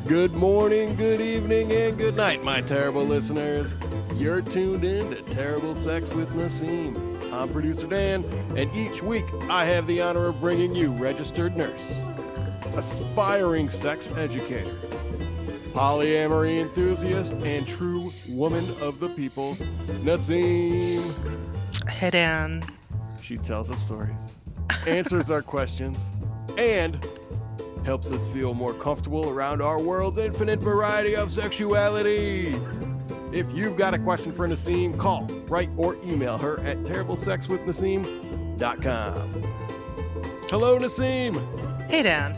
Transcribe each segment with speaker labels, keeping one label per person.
Speaker 1: Good morning, good evening, and good night, my terrible listeners. You're tuned in to Terrible Sex with Naseem. I'm producer Dan, and each week I have the honor of bringing you registered nurse, aspiring sex educator, polyamory enthusiast, and true woman of the people, Naseem.
Speaker 2: Hey, Dan.
Speaker 1: She tells us stories, answers our questions, and helps us feel more comfortable around our world's infinite variety of sexuality. If you've got a question for Naseem, call, write, or email her at terriblesexwithnaseem.com. Hello, Naseem.
Speaker 2: Hey, Dan.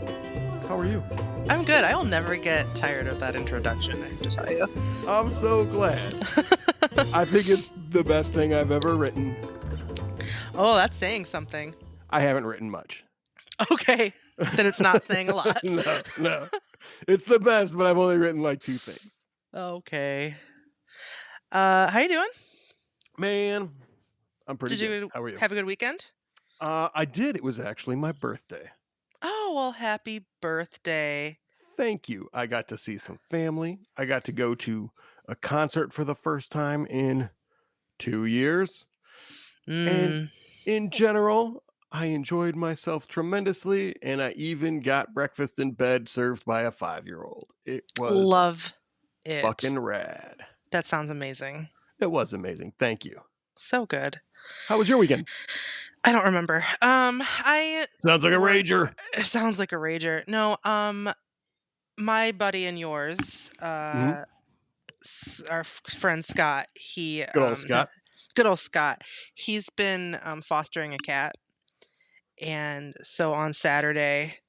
Speaker 1: How are you?
Speaker 2: I'm good. I will never get tired of that introduction, I have to tell you.
Speaker 1: I'm so glad. I think it's the best thing I've ever written.
Speaker 2: Oh, that's saying something.
Speaker 1: I haven't written much.
Speaker 2: Okay. Then it's not saying a lot.
Speaker 1: No. It's the best, but I've only written like 2 things.
Speaker 2: Okay. How you doing?
Speaker 1: Man, I'm pretty
Speaker 2: Did
Speaker 1: good.
Speaker 2: you
Speaker 1: How are you?
Speaker 2: have a good weekend?
Speaker 1: I did. It was actually my birthday.
Speaker 2: Oh, well, happy birthday.
Speaker 1: Thank you. I got to see some family. I got to go to a concert for the first time in 2 years. And in general, I enjoyed myself tremendously, and I even got breakfast in bed served by a 5-year-old. It was
Speaker 2: Love it.
Speaker 1: fucking rad.
Speaker 2: That sounds amazing.
Speaker 1: It was amazing. Thank you.
Speaker 2: So good.
Speaker 1: How was your weekend?
Speaker 2: I don't remember.
Speaker 1: Sounds like a rager.
Speaker 2: It sounds like a rager. No, my buddy and yours, our friend Scott, he
Speaker 1: Good old Scott.
Speaker 2: Good old Scott. He's been fostering a cat. And so on Saturday,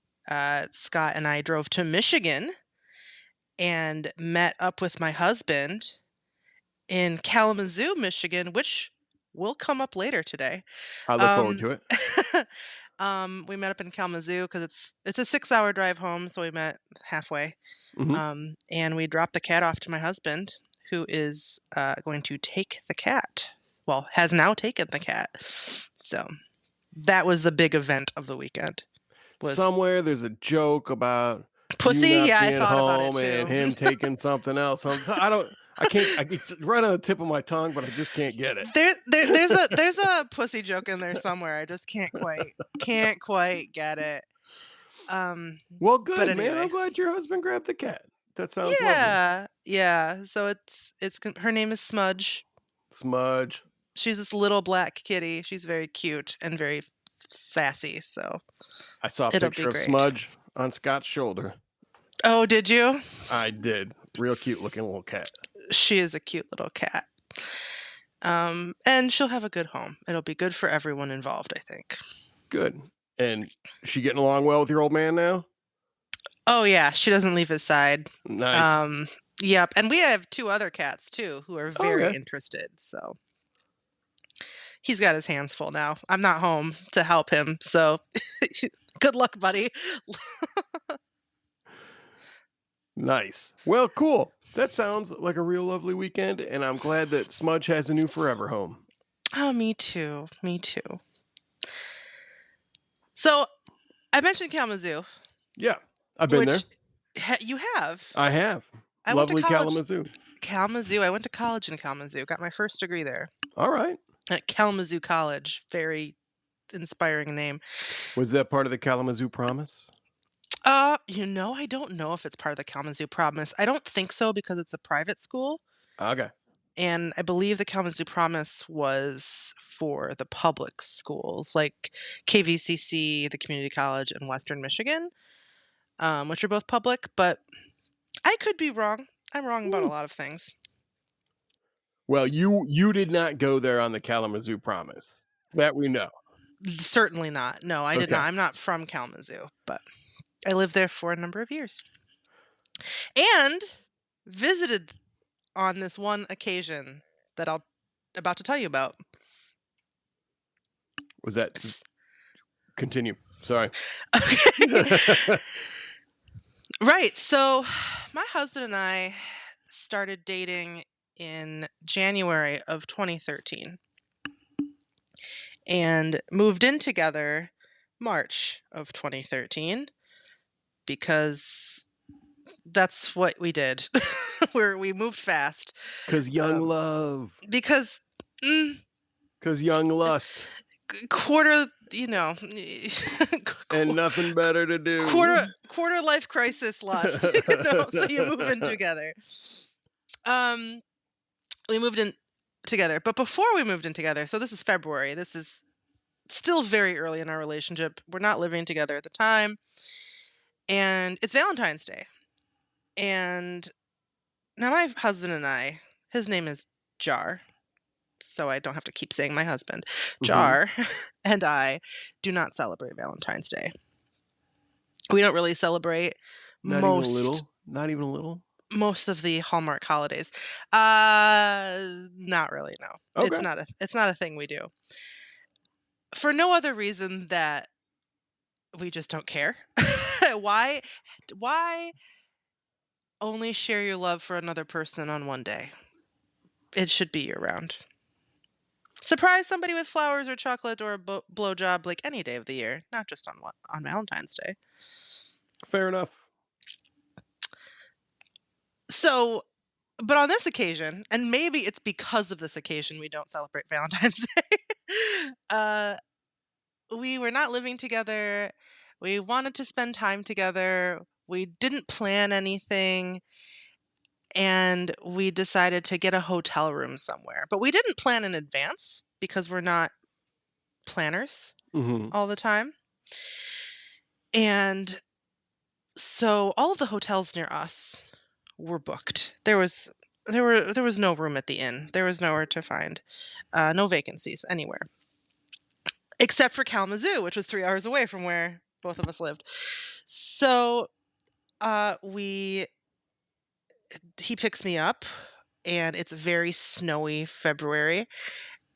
Speaker 2: Scott and I drove to Michigan and met up with my husband in Kalamazoo, Michigan, which will come up later today.
Speaker 1: I look forward to it.
Speaker 2: We met up in Kalamazoo because it's a 6-hour drive home, so we met halfway. And we dropped the cat off to my husband, who is going to take the cat. Well, has now taken the cat. So that was the big event of the weekend.
Speaker 1: Somewhere there's a joke about
Speaker 2: pussy.
Speaker 1: You not
Speaker 2: yeah,
Speaker 1: being
Speaker 2: I thought
Speaker 1: home
Speaker 2: about it too.
Speaker 1: And him taking something else. It's right on the tip of my tongue, but I just can't get it.
Speaker 2: There's a pussy joke in there somewhere. I just can't quite get it.
Speaker 1: Well, good,
Speaker 2: but anyway.
Speaker 1: man. I'm glad your husband grabbed the cat. That sounds lovely.
Speaker 2: Yeah. So it's her name is Smudge.
Speaker 1: Smudge.
Speaker 2: She's this little black kitty. She's very cute and very sassy. So
Speaker 1: I saw a picture of Smudge on Scott's shoulder.
Speaker 2: Oh, did you?
Speaker 1: I did. Real cute looking little cat.
Speaker 2: She is a cute little cat. And she'll have a good home. It'll be good for everyone involved, I think.
Speaker 1: Good. And she getting along well with your old man now?
Speaker 2: Oh, yeah. She doesn't leave his side.
Speaker 1: Nice.
Speaker 2: Yep. And we have 2 other cats, too, who are very interested. So he's got his hands full now. I'm not home to help him. So good luck, buddy.
Speaker 1: Nice. Well, cool. That sounds like a real lovely weekend, and I'm glad that Smudge has a new forever home.
Speaker 2: Oh, me too. So, I mentioned Kalamazoo.
Speaker 1: Yeah, I've been there.
Speaker 2: You have?
Speaker 1: I have. Lovely Kalamazoo.
Speaker 2: Kalamazoo. I went to college in Kalamazoo. Got my first degree there.
Speaker 1: All right.
Speaker 2: At Kalamazoo College. Very inspiring name.
Speaker 1: Was that part of the Kalamazoo Promise?
Speaker 2: I don't know if it's part of the Kalamazoo Promise. I don't think so because it's a private school.
Speaker 1: Okay.
Speaker 2: And I believe the Kalamazoo Promise was for the public schools, like KVCC, the community college, and Western Michigan, which are both public. But I could be wrong. I'm wrong about a lot of things.
Speaker 1: Well, you did not go there on the Kalamazoo Promise. That we know.
Speaker 2: Certainly not. No, I did not. I'm not from Kalamazoo, but I lived there for a number of years. And visited on this one occasion that I'll about to tell you about.
Speaker 1: Was that... Continue. Sorry.
Speaker 2: Okay. Right. So my husband and I started dating in January of 2013 and moved in together March of 2013 because that's what we did. We moved fast.
Speaker 1: Cause young love.
Speaker 2: Because
Speaker 1: Cause young lust.
Speaker 2: quarter,
Speaker 1: And nothing better to do.
Speaker 2: quarter life crisis lust, so you move in together. We moved in together, but before we moved in together, so this is February. This is still very early in our relationship. We're not living together at the time, and it's Valentine's Day. And now my husband and I, his name is Jar, so I don't have to keep saying my husband. Jar and I do not celebrate Valentine's Day. We don't really celebrate
Speaker 1: Not even a little? Not even a little?
Speaker 2: Most of the Hallmark holidays. Not really, no.
Speaker 1: Okay.
Speaker 2: It's not a thing we do. For no other reason that we just don't care. Why only share your love for another person on one day? It should be year round. Surprise somebody with flowers or chocolate or a blowjob like any day of the year, not just on Valentine's Day.
Speaker 1: Fair enough.
Speaker 2: So, but on this occasion, and maybe it's because of this occasion we don't celebrate Valentine's Day, we were not living together. We wanted to spend time together. We didn't plan anything. And we decided to get a hotel room somewhere. But we didn't plan in advance because we're not planners all the time. And so all of the hotels near us were booked. There was no room at the inn. There was nowhere to find. No vacancies anywhere. Except for Kalamazoo, which was 3 hours away from where both of us lived. So he picks me up, and it's very snowy February,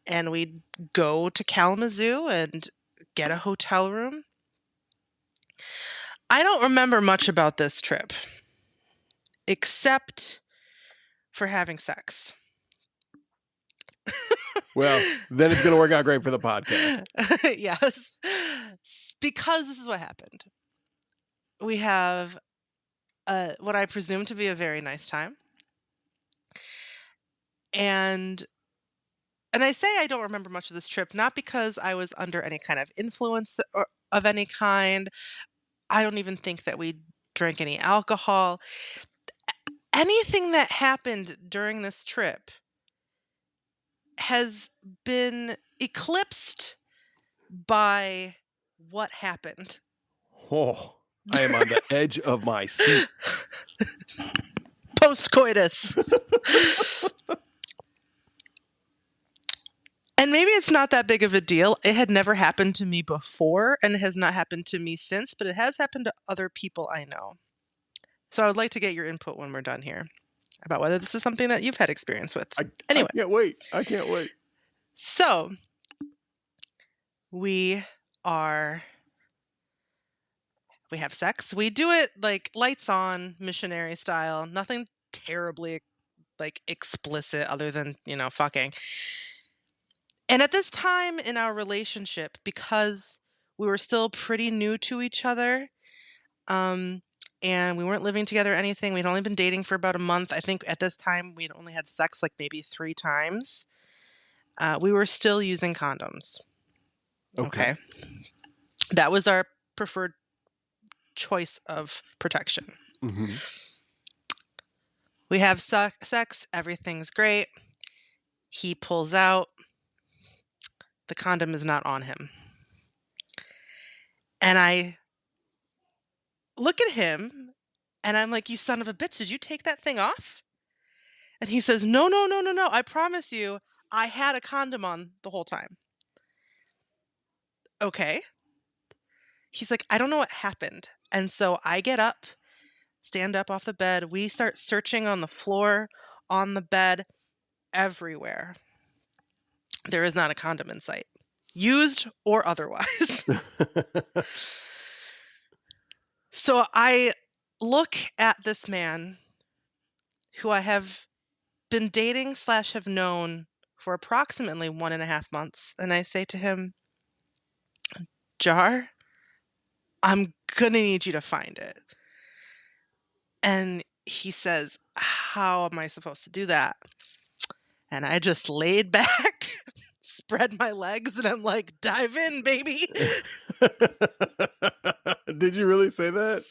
Speaker 2: and we go to Kalamazoo and get a hotel room. I don't remember much about this trip, except for having sex.
Speaker 1: Well, then it's going to work out great for the podcast.
Speaker 2: Yes, because this is what happened. We have what I presume to be a very nice time. And I say I don't remember much of this trip, not because I was under any kind of influence or of any kind. I don't even think that we drank any alcohol. Anything that happened during this trip has been eclipsed by what happened.
Speaker 1: Oh, I am on the edge of my seat.
Speaker 2: Post-coitus. And maybe it's not that big of a deal. It had never happened to me before, and it has not happened to me since, but it has happened to other people I know. So I would like to get your input when we're done here about whether this is something that you've had experience with. Anyway.
Speaker 1: I can't wait.
Speaker 2: So we have sex. We do it like lights on, missionary style. Nothing terribly like explicit other than, fucking. And at this time in our relationship, because we were still pretty new to each other, and we weren't living together or anything, we'd only been dating for about a month. I think at this time we'd only had sex like maybe 3 times. We were still using condoms. Okay. That was our preferred choice of protection. We have sex. Everything's great. He pulls out. The condom is not on him. And I look at him and I'm like, you son of a bitch, did you take that thing off? And he says, no. I promise you, I had a condom on the whole time. Okay. He's like, I don't know what happened. And so I get up, stand up off the bed. We start searching on the floor, on the bed, everywhere. There is not a condom in sight, used or otherwise. So I look at this man who I have been dating / have known for approximately 1.5 months. And I say to him, Jar, I'm gonna need you to find it. And he says, "How am I supposed to do that?" And I just laid back, spread my legs, and I'm like, "Dive in, baby."
Speaker 1: Did you really say that?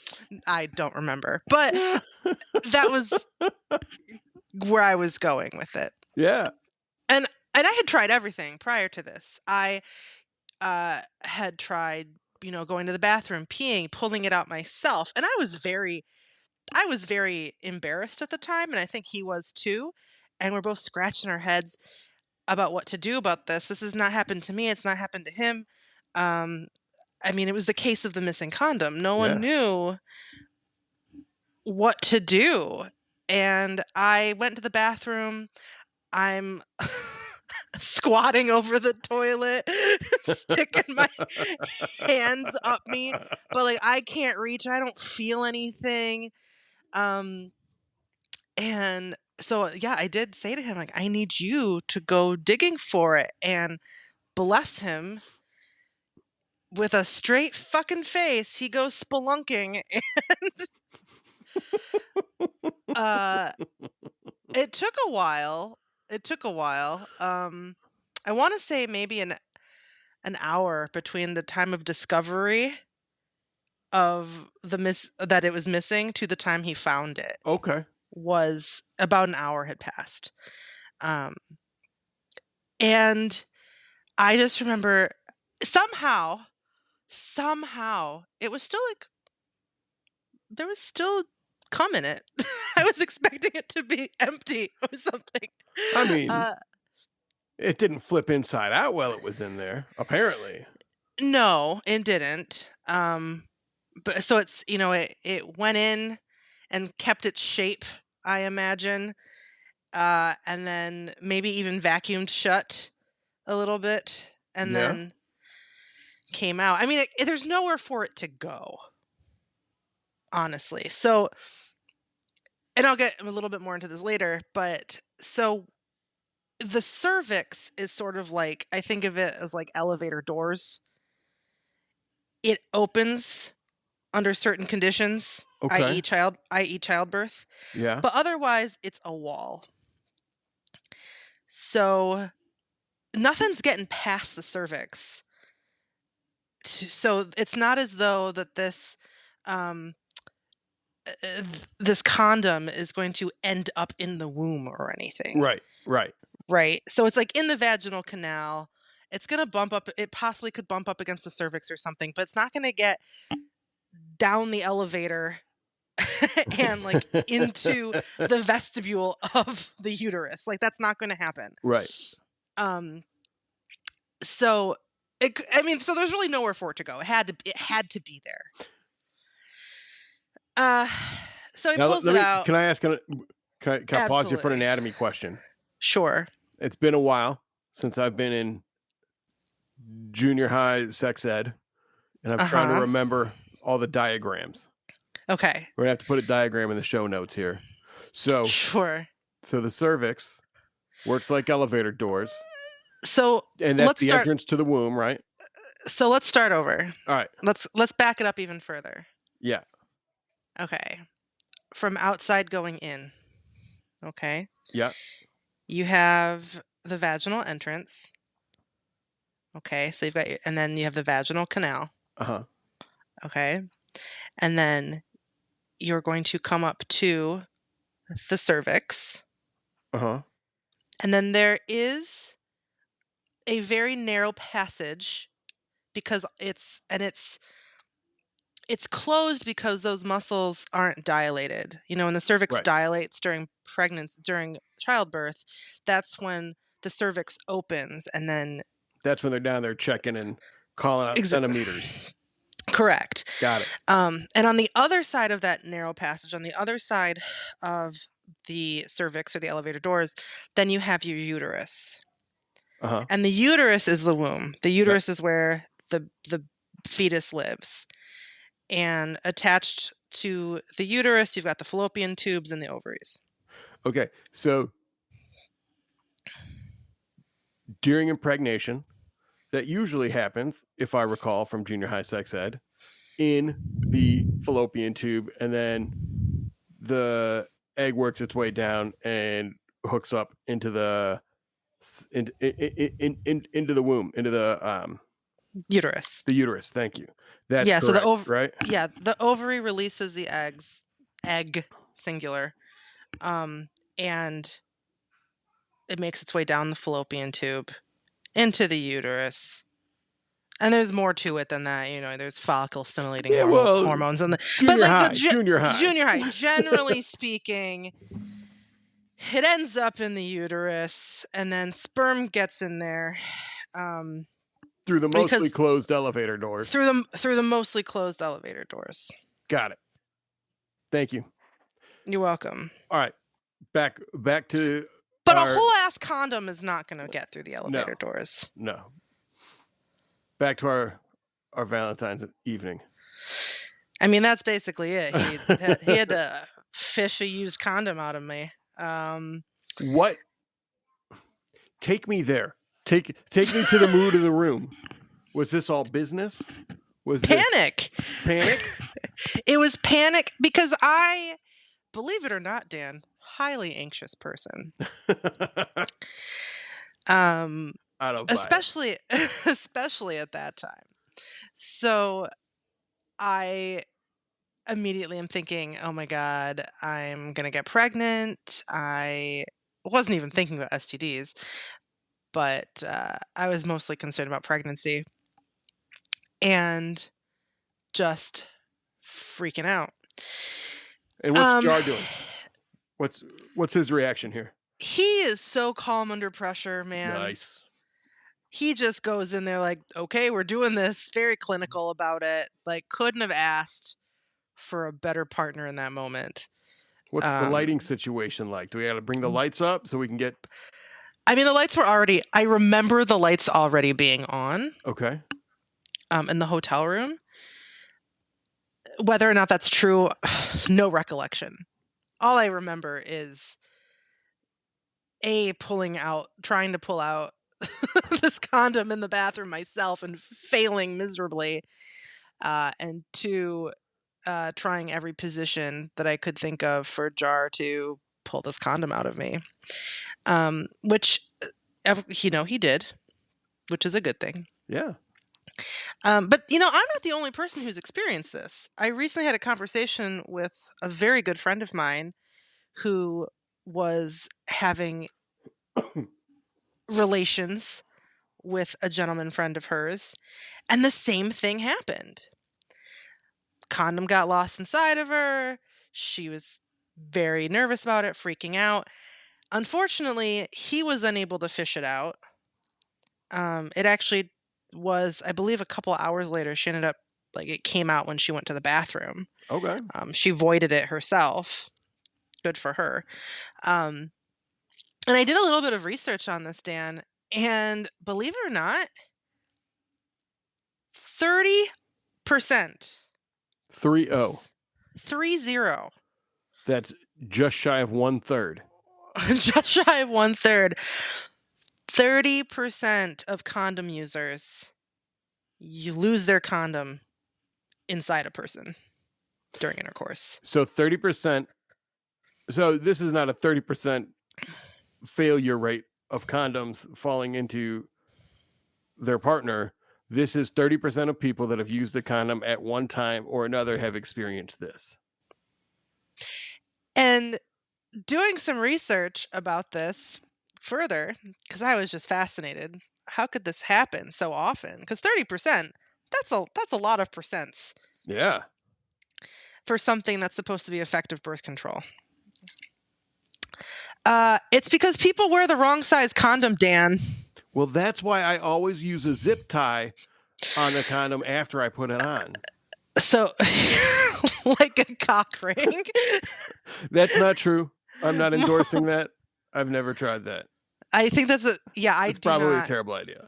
Speaker 2: I don't remember, but that was where I was going with it.
Speaker 1: Yeah.
Speaker 2: And I had tried everything prior to this. I had tried, going to the bathroom, peeing, pulling it out myself, and I was very embarrassed at the time, and I think he was too. And we're both scratching our heads about what to do about this. This has not happened to me. It's not happened to him. Um, I mean, it was the case of the missing condom. No one
Speaker 1: Yeah.
Speaker 2: knew what to do. And I went to the bathroom. I'm squatting over the toilet, sticking my hands up me, but like I can't reach. I don't feel anything. Um, and so yeah, I did say to him like, "I need you to go digging for it." And bless him, with a straight fucking face, he goes spelunking. uh, it took a while. It took a while. I want to say maybe an hour between the time of discovery of that it was missing to the time he found it.
Speaker 1: Okay.
Speaker 2: Was about an hour had passed. Um, and I just remember somehow it was still like there was still cum in it. I was expecting it to be empty or something.
Speaker 1: I mean,
Speaker 2: Uh,
Speaker 1: it didn't flip inside out while it was in there, apparently.
Speaker 2: no, it didn't. But so it's it went in and kept its shape, I imagine, and then maybe even vacuumed shut a little bit, and
Speaker 1: Yeah.
Speaker 2: then came out. I mean, there's nowhere for it to go, honestly. So, and I'll get a little bit more into this later, but so the cervix is sort of like, I think of it as like elevator doors. It opens under certain conditions,
Speaker 1: Okay.
Speaker 2: i.e. childbirth,
Speaker 1: Yeah.
Speaker 2: but otherwise it's a wall. So nothing's getting past the cervix. So it's not as though that um, this condom is going to end up in the womb or anything.
Speaker 1: Right. Right.
Speaker 2: Right. So it's like in the vaginal canal. It's going to bump up. It possibly could bump up against the cervix or something, but it's not going to get down the elevator and like into the vestibule of the uterus. Like that's not going to happen.
Speaker 1: Right.
Speaker 2: Um. So so there's really nowhere for it to go. It had to be there. Uh. So he
Speaker 1: Now,
Speaker 2: pulls it out.
Speaker 1: can I ask, can I pause you for an
Speaker 2: Absolutely.
Speaker 1: anatomy question?
Speaker 2: Sure.
Speaker 1: It's been a while since I've been in junior high sex ed, and I'm trying to remember all the diagrams.
Speaker 2: Okay.
Speaker 1: We're gonna have to put a diagram in the show notes here. So
Speaker 2: Sure.
Speaker 1: the cervix works like elevator doors.
Speaker 2: So
Speaker 1: And that's the entrance to the womb, right?
Speaker 2: So let's start over.
Speaker 1: All right.
Speaker 2: Let's back it up even further.
Speaker 1: Yeah.
Speaker 2: Okay. From outside going in. Okay.
Speaker 1: Yeah.
Speaker 2: You have the vaginal entrance. Okay. So and then you have the vaginal canal.
Speaker 1: Uh-huh.
Speaker 2: Okay. And then you're going to come up to the cervix.
Speaker 1: Uh-huh.
Speaker 2: And then there is a very narrow passage because it's closed because those muscles aren't dilated. When the cervix dilates during pregnancy, during childbirth, that's when the cervix opens, and then
Speaker 1: that's when they're down there checking and calling out centimeters.
Speaker 2: Correct.
Speaker 1: Got it.
Speaker 2: And on the other side of that narrow passage, on the other side of the cervix or the elevator doors, then you have your uterus.
Speaker 1: Uh-huh.
Speaker 2: And the uterus is the womb. The uterus is where the fetus lives. And attached to the uterus, you've got the fallopian tubes and the ovaries.
Speaker 1: Okay. So during impregnation, that usually happens, if I recall from junior high sex ed, in the fallopian tube, and then the egg works its way down and hooks up into the into the womb, into the
Speaker 2: Uterus.
Speaker 1: uterus. Thank you. That's
Speaker 2: Yeah, so
Speaker 1: correct, right?
Speaker 2: yeah, the ovary releases the egg singular, and it makes its way down the fallopian tube into the uterus. And there's more to it than that, there's follicle stimulating hormones and
Speaker 1: junior high.
Speaker 2: Junior high. Generally speaking, it ends up in the uterus, and then sperm gets in there.
Speaker 1: Through the mostly closed elevator doors.
Speaker 2: Through the mostly closed elevator doors.
Speaker 1: Got it. Thank you.
Speaker 2: You're welcome.
Speaker 1: All right. Back to.
Speaker 2: But a whole ass condom is not going to get through the elevator doors.
Speaker 1: No. Back to our Valentine's evening.
Speaker 2: I mean, that's basically it. He had to fish a used condom out of me.
Speaker 1: What? Take me there. Take me to the mood of the room. Was this all business? Was
Speaker 2: panic?
Speaker 1: Panic?
Speaker 2: It was panic because I, believe it or not, Dan, highly anxious person.
Speaker 1: I don't
Speaker 2: especially at that time. So I immediately am thinking, oh my God, I'm gonna get pregnant. I wasn't even thinking about STDs, but I was mostly concerned about pregnancy and just freaking out.
Speaker 1: And what's Jar doing? What's his reaction here?
Speaker 2: He is so calm under pressure, man.
Speaker 1: Nice.
Speaker 2: He just goes in there like, okay, we're doing this. Very clinical about it. Like, couldn't have asked for a better partner in that moment.
Speaker 1: What's the lighting situation like? Do we got to bring the lights up so we can get...
Speaker 2: I mean, the lights were already... I remember the lights already being on.
Speaker 1: Okay.
Speaker 2: In the hotel room. Whether or not that's true, no recollection. All I remember is trying to pull out this condom in the bathroom myself and failing miserably, and 2, trying every position that I could think of for Jar to pull this condom out of me, which he did, which is a good thing.
Speaker 1: Yeah.
Speaker 2: But I'm not the only person who's experienced this. I recently had a conversation with a very good friend of mine who was having relations with a gentleman friend of hers, and the same thing happened. Condom got lost inside of her. She was very nervous about it, freaking out. Unfortunately, he was unable to fish it out. It actually was, I believe, a couple hours later. She ended up, it came out when she went to the bathroom.
Speaker 1: Okay.
Speaker 2: She voided it herself. Good for her. And I did a little bit of research on this, Dan, and believe it or not, 30%.
Speaker 1: 30.
Speaker 2: 30.
Speaker 1: That's just shy of 1/3.
Speaker 2: Just shy of 1/3. 30% of condom users, you lose their condom inside a person during intercourse.
Speaker 1: So 30%. So this is not a 30% failure rate of condoms falling into their partner. This is 30% of people that have used a condom at one time or another have experienced this.
Speaker 2: And doing some research about this further, because I was just fascinated. How could this happen so often? Because 30%, that's a lot of percents.
Speaker 1: Yeah.
Speaker 2: For something that's supposed to be effective birth control. It's because people wear the wrong size condom, Dan.
Speaker 1: Well, that's why I always use a zip tie on the condom after I put it on.
Speaker 2: So, like a cock ring?
Speaker 1: That's not true. I'm not endorsing that. I've never tried that.
Speaker 2: I think that's it's
Speaker 1: probably a terrible idea.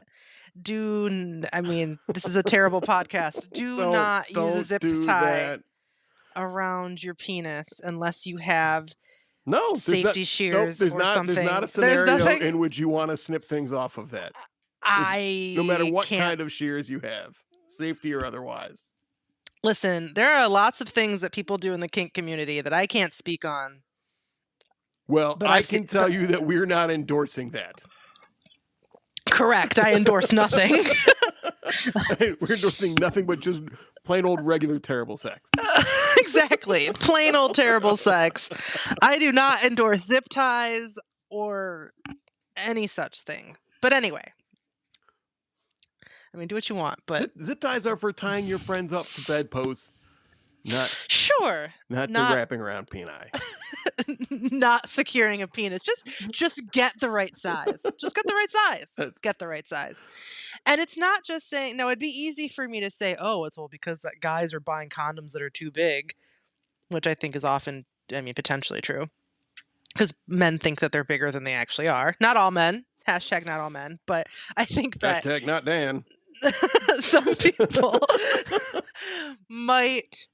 Speaker 2: This is a terrible podcast. Do not use a zip tie around your penis unless you have safety shears or something.
Speaker 1: There's not a scenario in which you want to snip things off of that. No matter what kind of shears you have, safety or otherwise.
Speaker 2: Listen, there are lots of things that people do in the kink community that I can't speak on.
Speaker 1: Well,
Speaker 2: But
Speaker 1: I
Speaker 2: I've seen,
Speaker 1: can tell you that we're not endorsing that.
Speaker 2: correct. I endorse nothing.
Speaker 1: We're endorsing nothing but just plain old regular terrible sex.
Speaker 2: Exactly. Plain old terrible sex. I do not endorse zip ties or any such thing. But anyway, I mean, do what you want, but
Speaker 1: Zip ties are for tying your friends up to bedposts,
Speaker 2: sure,
Speaker 1: not to wrapping around peni.
Speaker 2: not securing a penis. Just get the right size. Just get the right size. Get the right size. And it's not just saying, no, it'd be easy for me to say, oh, it's well because guys are buying condoms that are too big, which I think is often, I mean, potentially true. Because men think that they're bigger than they actually are. Not all men. Hashtag not all men. But I think that
Speaker 1: Hashtag not Dan.
Speaker 2: some people might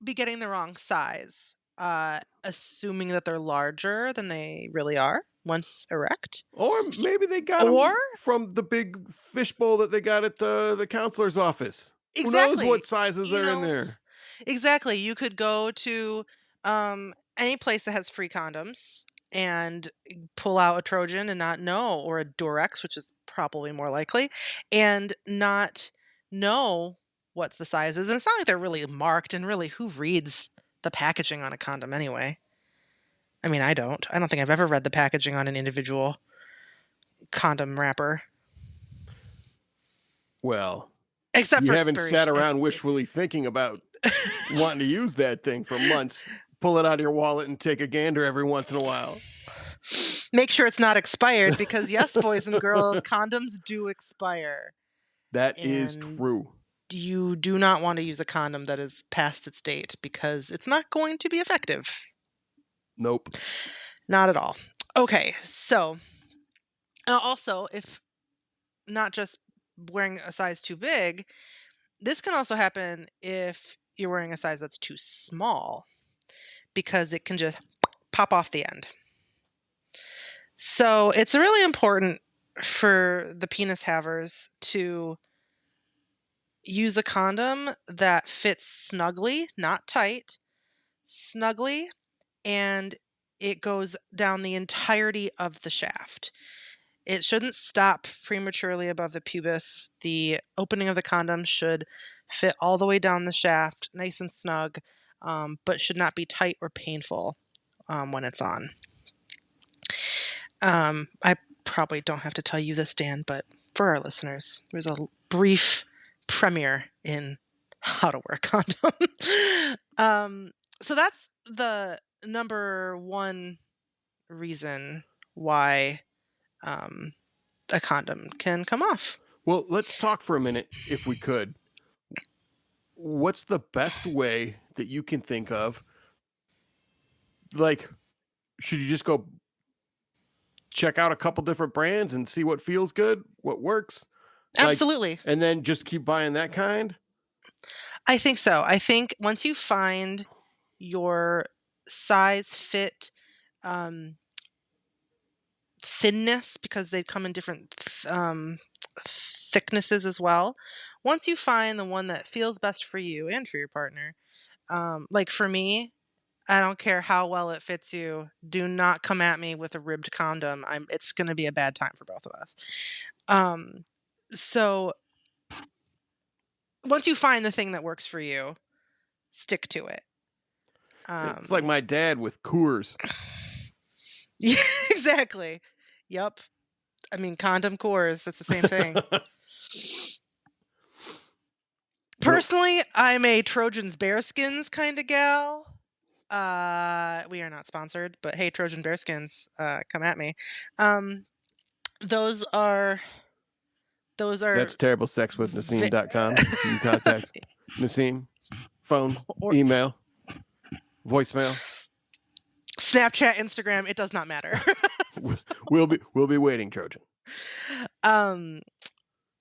Speaker 2: be getting the wrong size, assuming that they're larger than they really are once erect.
Speaker 1: Or maybe they got them from the big fishbowl that they got at the counselor's office.
Speaker 2: Exactly.
Speaker 1: Who knows what sizes are in there?
Speaker 2: Exactly. You could go to any place that has free condoms and pull out a Trojan and not know, or a Durex, which is probably more likely, and not know what the size is. And it's not like they're really marked, and really, who reads the packaging on a condom anyway? I mean, I don't. I don't think I've ever read the packaging on an individual condom wrapper.
Speaker 1: Well,
Speaker 2: except
Speaker 1: you
Speaker 2: for
Speaker 1: haven't sat around wishfully thinking about wanting to use that thing for months. Pull it out of your wallet and take a gander every once in a while.
Speaker 2: Make sure it's not expired, because yes, boys and girls, condoms do expire.
Speaker 1: That is true.
Speaker 2: You do not want to use a condom that is past its date, because it's not going to be effective.
Speaker 1: Nope.
Speaker 2: Not at all. Okay, so also, if not just wearing a size too big, this can also happen if you're wearing a size that's too small, because it can just pop off the end. So it's really important for the penis havers to use a condom that fits snugly, not tight, snugly, and it goes down the entirety of the shaft. It shouldn't stop prematurely above the pubis. The opening of the condom should fit all the way down the shaft, nice and snug, but should not be tight or painful when it's on. I probably don't have to tell you this, Dan, but for our listeners, there's a brief premiere in how to wear a condom. So that's the number one reason why a condom can come off.
Speaker 1: Well, let's talk for a minute, if we could. What's the best way that you can think of? Like, should you just go check out a couple different brands and see what feels good, what works?
Speaker 2: Absolutely.
Speaker 1: And then just keep buying that kind?
Speaker 2: I think so. I think once you find your size, fit, thinness, because they come in different thicknesses as well. Once you find the one that feels best for you and for your partner, like for me, I don't care how well it fits you. Do not come at me with a ribbed condom. It's going to be a bad time for both of us. So once you find the thing that works for you, stick to it.
Speaker 1: It's like my dad with Coors.
Speaker 2: Yeah, exactly. Yep. I mean, condom Coors, that's the same thing. Personally, I'm a Trojan's Bearskins kind of gal. We are not sponsored, but hey, Trojan Bearskins, come at me. Those are
Speaker 1: That's terriblesexwithnaseem.com. You can contact Naseem. Phone, or email, voicemail,
Speaker 2: Snapchat, Instagram, it does not matter.
Speaker 1: we'll be waiting, Trojan.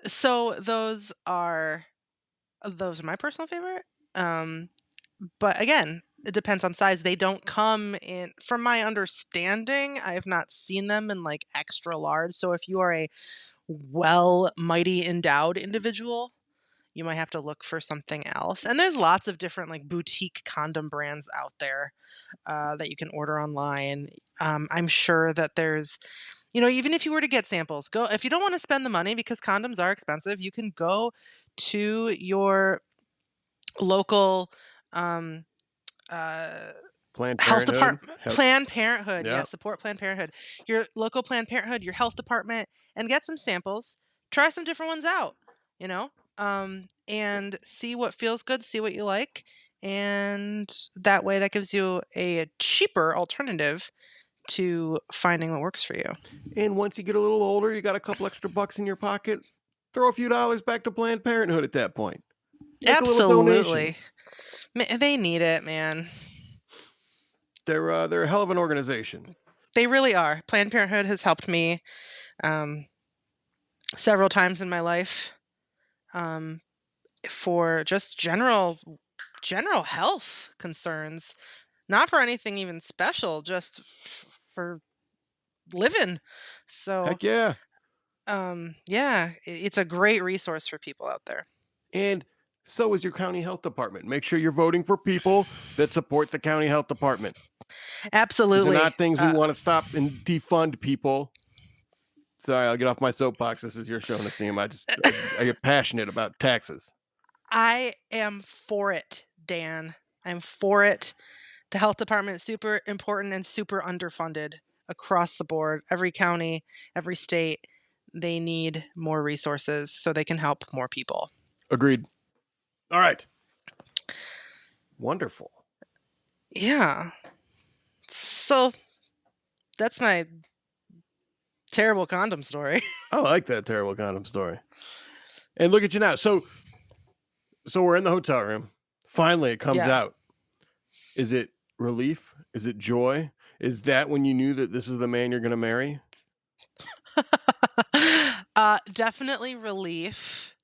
Speaker 2: So those are my personal favorite. But again, it depends on size. They don't come in, from my understanding, I have not seen them in like extra large. So if you are a mighty endowed individual, you might have to look for something else. And there's lots of different like boutique condom brands out there that you can order online. I'm sure that there's, even if you were to get samples, go if you don't want to spend the money because condoms are expensive, you can go to your local um, uh,
Speaker 1: Planned
Speaker 2: health
Speaker 1: Parenthood.
Speaker 2: department, Planned Parenthood.
Speaker 1: Yeah.
Speaker 2: Yes, support Planned Parenthood. Your local Planned Parenthood, your health department, and get some samples. Try some different ones out, and see what feels good, see what you like. And that way, that gives you a cheaper alternative to finding what works for you.
Speaker 1: And once you get a little older, you got a couple extra bucks in your pocket, throw a few dollars back to Planned Parenthood at that point. Make a little donation.
Speaker 2: Absolutely. They need it, man.
Speaker 1: They're a hell of an organization.
Speaker 2: They really are. Planned Parenthood has helped me several times in my life for just general health concerns, not for anything even special, just for living. So
Speaker 1: Heck yeah.
Speaker 2: yeah, it's a great resource for people out there.
Speaker 1: And so is your county health department. Make sure you're voting for people that support the county health department.
Speaker 2: Absolutely.
Speaker 1: These are not things we want to stop and defund people. Sorry, I'll get off my soapbox. This is your show, Naseem. I get passionate about taxes.
Speaker 2: I am for it, Dan. I'm for it. The health department is super important and super underfunded across the board. Every county, every state, they need more resources so they can help more people.
Speaker 1: Agreed. All right. Wonderful.
Speaker 2: Yeah. So that's my terrible condom story.
Speaker 1: I like that terrible condom story. And look at you now. So we're in the hotel room. Finally, it comes out. Is it relief? Is it joy? Is that when you knew that this is the man you're going to marry?
Speaker 2: Definitely relief.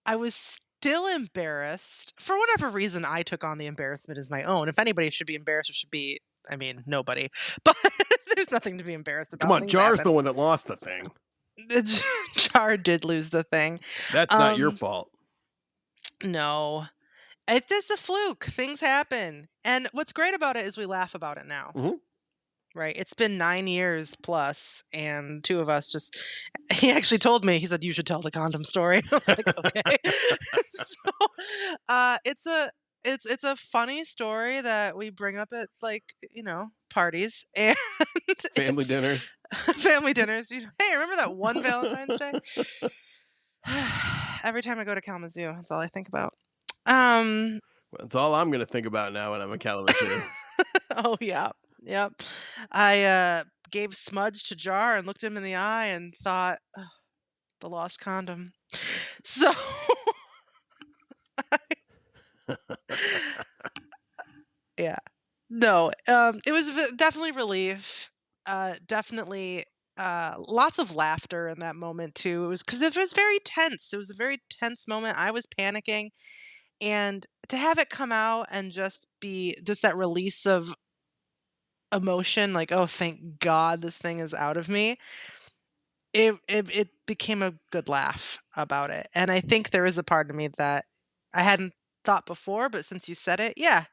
Speaker 2: I was still embarrassed. For whatever reason, I took on the embarrassment as my own. If anybody should be embarrassed, it should be, nobody. But there's nothing to be embarrassed about.
Speaker 1: Come on, Jar's the one that lost the thing.
Speaker 2: Jar did lose the thing.
Speaker 1: That's not your fault.
Speaker 2: No. It's a fluke. Things happen. And what's great about it is we laugh about it now.
Speaker 1: Mm-hmm.
Speaker 2: Right. It's been 9 years plus, and two of us he actually told me, he said, you should tell the condom story. I was like, okay. So it's a funny story that we bring up at parties and
Speaker 1: family dinners.
Speaker 2: Family dinners. Hey, remember that one Valentine's Day? Every time I go to Kalamazoo, that's all I think about.
Speaker 1: Well, that's all I'm going to think about now when I'm in Kalamazoo.
Speaker 2: Oh, yeah. Yep. I gave smudge to Jar and looked him in the eye and thought, oh, the lost condom. So yeah. No, it was definitely relief. Definitely lots of laughter in that moment too. It was very tense. It was a very tense moment. I was panicking, and to have it come out and just be that release of emotion, like, oh, thank God this thing is out of me. It became a good laugh about it. And I think there is a part of me that I hadn't thought before, but since you said it, yeah,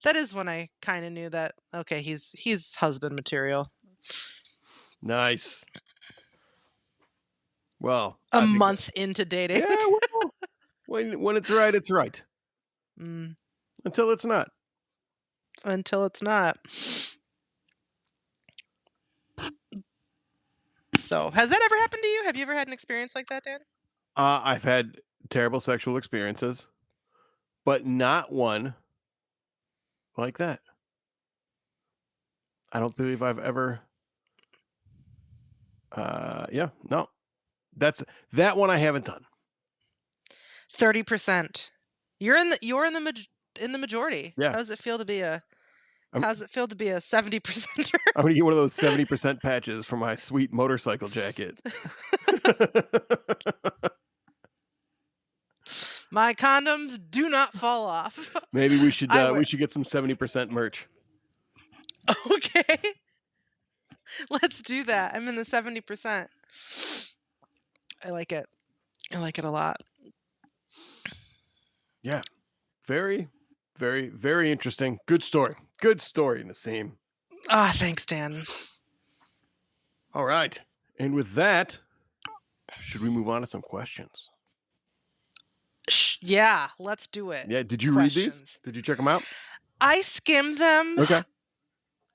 Speaker 2: that is when I kind of knew that, okay, he's husband material.
Speaker 1: Nice. Well,
Speaker 2: a month into dating.
Speaker 1: Yeah, well, when it's right, it's right. Until it's not.
Speaker 2: Until it's not. So, has that ever happened to you? Have you ever had an experience like that, Dan?
Speaker 1: I've had terrible sexual experiences, but not one like that. I don't believe I've ever. No. That one I haven't done.
Speaker 2: 30%. You're in the majority.
Speaker 1: Yeah.
Speaker 2: How does it feel to be a 70%er?
Speaker 1: I'm gonna get one of those 70% patches for my sweet motorcycle jacket.
Speaker 2: My condoms do not fall off.
Speaker 1: Maybe we should get some 70% merch.
Speaker 2: Okay. Let's do that. I'm in the 70%. I like it. I like it a lot.
Speaker 1: Yeah. Very, very, very interesting. Good story. Good story, Naseem.
Speaker 2: Ah, thanks, Dan.
Speaker 1: All right. And with that, should we move on to some questions?
Speaker 2: Yeah, let's do it.
Speaker 1: Yeah. Did you read these?
Speaker 2: Questions.
Speaker 1: Did you check them out?
Speaker 2: I skimmed them.
Speaker 1: Okay.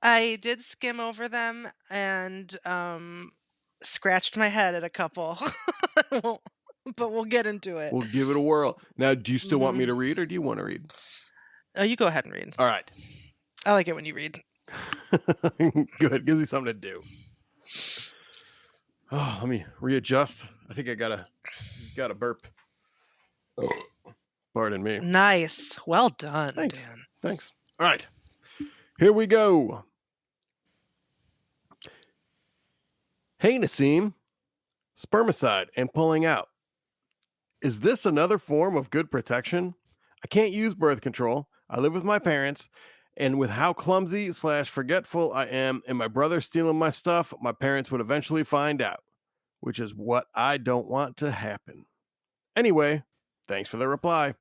Speaker 2: I did skim over them and scratched my head at a couple. But we'll get into it.
Speaker 1: We'll give it a whirl. Now, do you still want me
Speaker 2: Mhm.
Speaker 1: to read or do you want to read?
Speaker 2: Oh, you go ahead and read.
Speaker 1: All right.
Speaker 2: I like it when you read.
Speaker 1: Good. Gives me something to do. Oh, let me readjust. I think I gotta burp. Oh, pardon me.
Speaker 2: Nice. Well done,
Speaker 1: Thanks.
Speaker 2: Dan.
Speaker 1: Thanks. All right. Here we go. Hey, Naseem. Spermicide and pulling out. Is this another form of good protection? I can't use birth control. I live with my parents, and with how clumsy / forgetful I am and my brother stealing my stuff, my parents would eventually find out, which is what I don't want to happen. Anyway, thanks for the reply.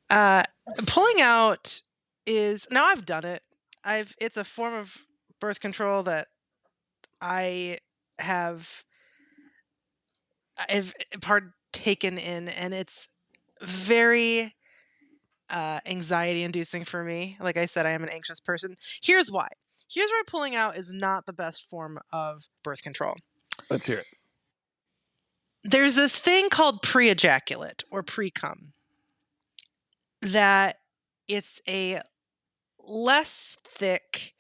Speaker 2: Pulling out is now I've done it. It's a form of birth control that I have I've partaken in, and it's very anxiety inducing for me. Like I said, I am an anxious person. Here's why. Here's why pulling out is not the best form of birth control.
Speaker 1: Let's hear it.
Speaker 2: There's this thing called pre-ejaculate or pre-cum that it's a less thick,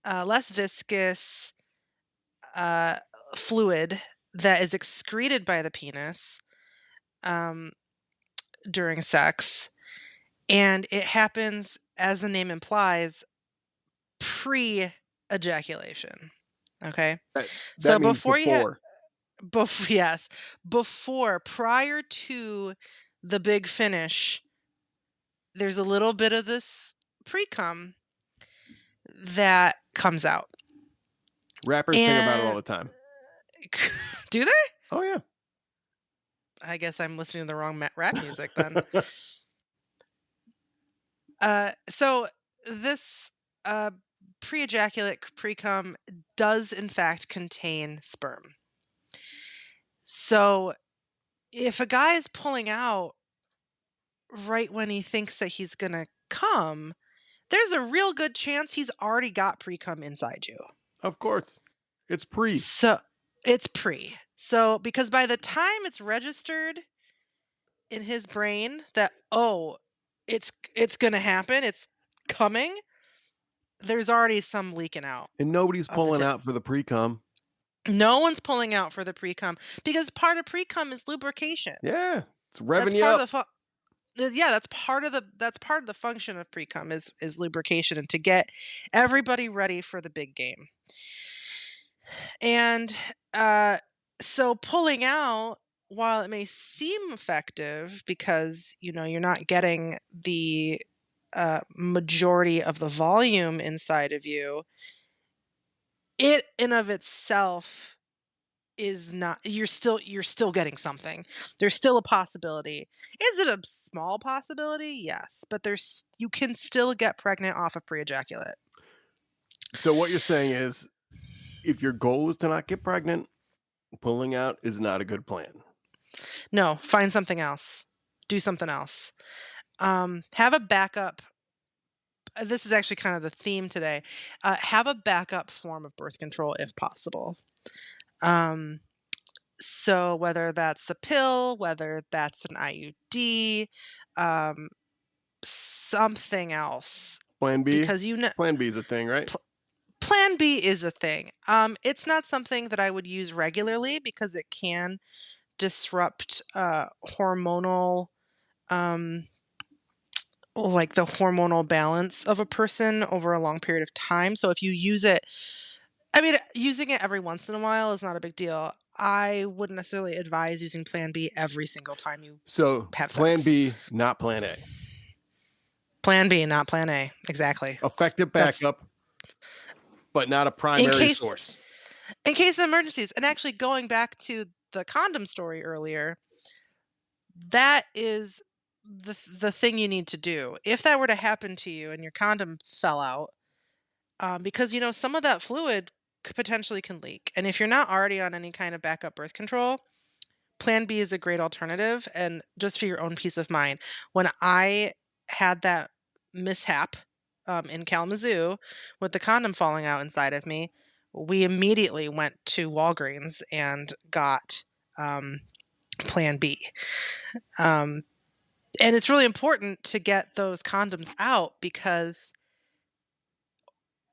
Speaker 2: less viscous fluid that is excreted by the penis during sex. And it happens, as the name implies, pre-ejaculation. Okay? So
Speaker 1: That means
Speaker 2: before
Speaker 1: before.
Speaker 2: prior to the big finish, there's a little bit of this pre-cum that comes out.
Speaker 1: Rappers sing about it all the time.
Speaker 2: Do they?
Speaker 1: Oh, yeah.
Speaker 2: I guess I'm listening to the wrong rap music then. So this pre-ejaculate pre-cum does in fact contain sperm. So if a guy is pulling out right when he thinks that he's gonna come, there's a real good chance he's already got pre-cum inside you.
Speaker 1: Of course. It's pre.
Speaker 2: So it's pre. So because by the time it's registered in his brain that it's gonna happen, it's coming, there's already some leaking out.
Speaker 1: And nobody's pulling out for the pre-cum.
Speaker 2: No one's pulling out for the pre-cum because part of pre-cum is lubrication.
Speaker 1: Yeah, it's revving you up.
Speaker 2: That's part of the function of pre-cum is lubrication and to get everybody ready for the big game. And so pulling out, while it may seem effective because you're not getting the majority of the volume inside of you, it in of itself is not. You're still getting something. There's still a possibility. Is it a small possibility? Yes, but you can still get pregnant off of pre-ejaculate.
Speaker 1: So what you're saying is, if your goal is to not get pregnant, pulling out is not a good plan.
Speaker 2: No, find something else. Do something else. Have a backup. This is actually kind of the theme today. Have a backup form of birth control if possible. So whether that's the pill, whether that's an IUD, something else.
Speaker 1: Plan B?
Speaker 2: Because
Speaker 1: Plan B is a thing, right?
Speaker 2: Plan B is a thing. It's not something that I would use regularly because it can disrupt hormonal like the hormonal balance of a person over a long period of time. So if you use it, using it every once in a while is not a big deal. I wouldn't necessarily advise using Plan B every single time you have sex.
Speaker 1: Plan B, not Plan A.
Speaker 2: Plan B, not Plan A. Exactly.
Speaker 1: Effective backup, but not a primary source.
Speaker 2: In case of emergencies. And actually going back to the condom story earlier, that is the thing you need to do. If that were to happen to you and your condom fell out, because some of that fluid potentially can leak, and if you're not already on any kind of backup birth control, Plan B is a great alternative. And just for your own peace of mind, when I had that mishap in Kalamazoo with the condom falling out inside of me, we immediately went to Walgreens and got Plan B. Um, and it's really important to get those condoms out because